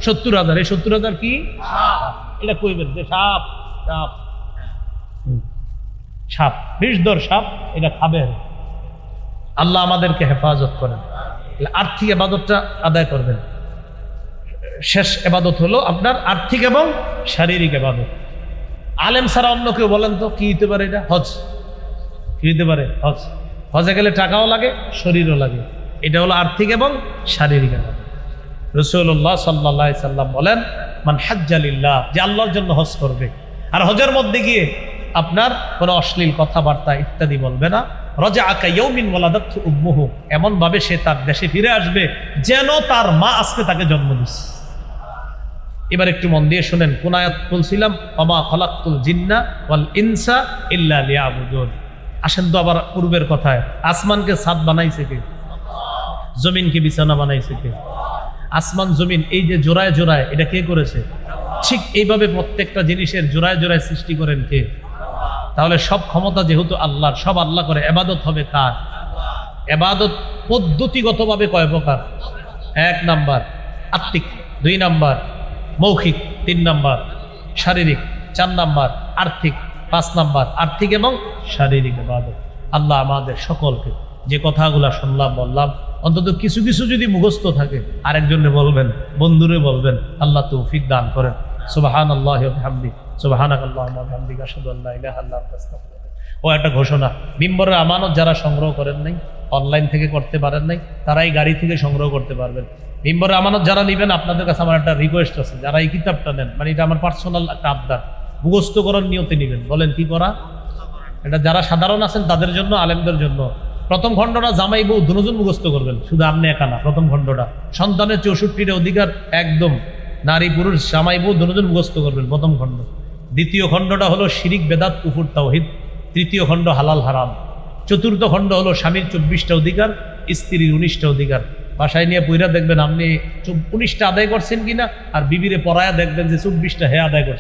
70,000। এই 70,000 কি? এটা কইবেন যে সাপ, সাপ সাপ বিষধর সাপ, এটা খাবে। আল্লাহ আমাদেরকে হেফাজত করেন। আর্থিক ইবাদতটা আদায় করবেন। শেষ ইবাদত হলো আপনার আর্থিক এবং শারীরিক ইবাদত। আলেম ছাড়া অন্য কেউ বলেন তো কি হতে পারে? এটা হজ। কি হতে পারে? হজ। হজে গেলে টাকাও লাগে, শরীরও লাগে। এটা হলো আর্থিক এবং শারীরিক ইবাদত। রাসূলুল্লাহ সাল্লাল্লাহু আলাইহি সাল্লাম বলেন, মান হাজ্জা লিল্লাহ, যে আল্লাহর জন্য হজ করবে, আর হজের মধ্যে গিয়ে আপনার কোনো অশ্লীল কথাবার্তা ইত্যাদি বলবে না। রাজা কাইয়ৌমিন ওয়ালাদাতহু উম্মুহু, এমন ভাবে সে তার দেশে ফিরে আসবে যেন তার মা আজকে তাকে জন্ম দিচ্ছে। এবার একটু মন দিয়ে শুনেন, কোন আয়াত বলছিলাম? ওমা খালাকতুল জিন্না ওয়াল ইনসা ইল্লা লিয়াবুদুন। আসেন তো আবার পূর্বের কথায়, আসমানকে ছাদ বানাইছে কে? জমিনকে বিছানা বানাইছে কে? আসমান জমিন এই যে জোড়ায় জোড়ায়, এটা কে করেছে? ঠিক এইভাবে প্রত্যেকটা জিনিসের জোড়ায় জোড়ায় সৃষ্টি করেন কে? তাহলে সব ক্ষমতা যেহেতু আল্লাহর, সব আল্লাহ করে, ইবাদত হবে কার? ইবাদত পদ্ধতিগতভাবে কয় প্রকার? 1 নাম্বার আত্মিক, 2 নাম্বার মৌখিক, 3 নাম্বার শারীরিক, 4 নাম্বার আর্থিক, 5 নাম্বার আর্থিক এবং শারীরিক ইবাদত। আল্লাহ আমাদের সকলকে যে কথাগুলো শুনলাম বললাম, অন্তত কিছু কিছু যদি মুখস্থ থাকে আরেকজনে বলবেন, বন্ধুরে বলবেন, আল্লাহ তৌফিক দান করেন। সুবহানাল্লাহি ওয়া বিহামদিহি, সুবহানাকাল্লাহুম্মা ওয়া বিহামদিকা, আশহাদু আল্লা ইলাহা ইল্লা আনতা আস্তাগফিরুকা। ও একটা ঘোষণা, মিম্বরের আমানত যারা সংগ্রহ করেন নাই, অনলাইন থেকে করতে পারেন নাই, তারাই গাড়ি থেকে সংগ্রহ করতে পারবেন। মিম্বরের আমানত যারা নেবেন, আপনাদের কাছে আমার একটা রিকোয়েস্ট আছে, যারা এই কিতাবটা নেন, মানে এটা আমার পার্সোনাল একটা আবদার, মুখস্থ করার নিয়তে নেবেন। বলেন কি করা? এটা যারা সাধারণ আছেন তাদের জন্য, আলেমদের জন্য। প্রথম খণ্ডটা জামাই বউ দুজন মুখস্থ করবেন, শুধু আপনি একা না। প্রথম খণ্ডটা সন্তানের 64টা অধিকার, একদম নারী পুরুষ জামাই বউ দুজন মুখস্থ করবেন, প্রথম খণ্ড। দ্বিতীয় খণ্ডটা হলো শিরিক বেদাত কুফর তাওহীদ। তৃতীয় খণ্ড হালাল হারাম। চতুর্থ খণ্ড হলো স্বামীর 24টা অধিকার, স্ত্রীর 19টা অধিকার। বাসায় নিয়ে পইরা দেখবেন আপনি 19টা আদায় করছেন কিনা, আর বিবিরে পড়ায়া দেখবেন যে 24টা হে আদায় করছেন।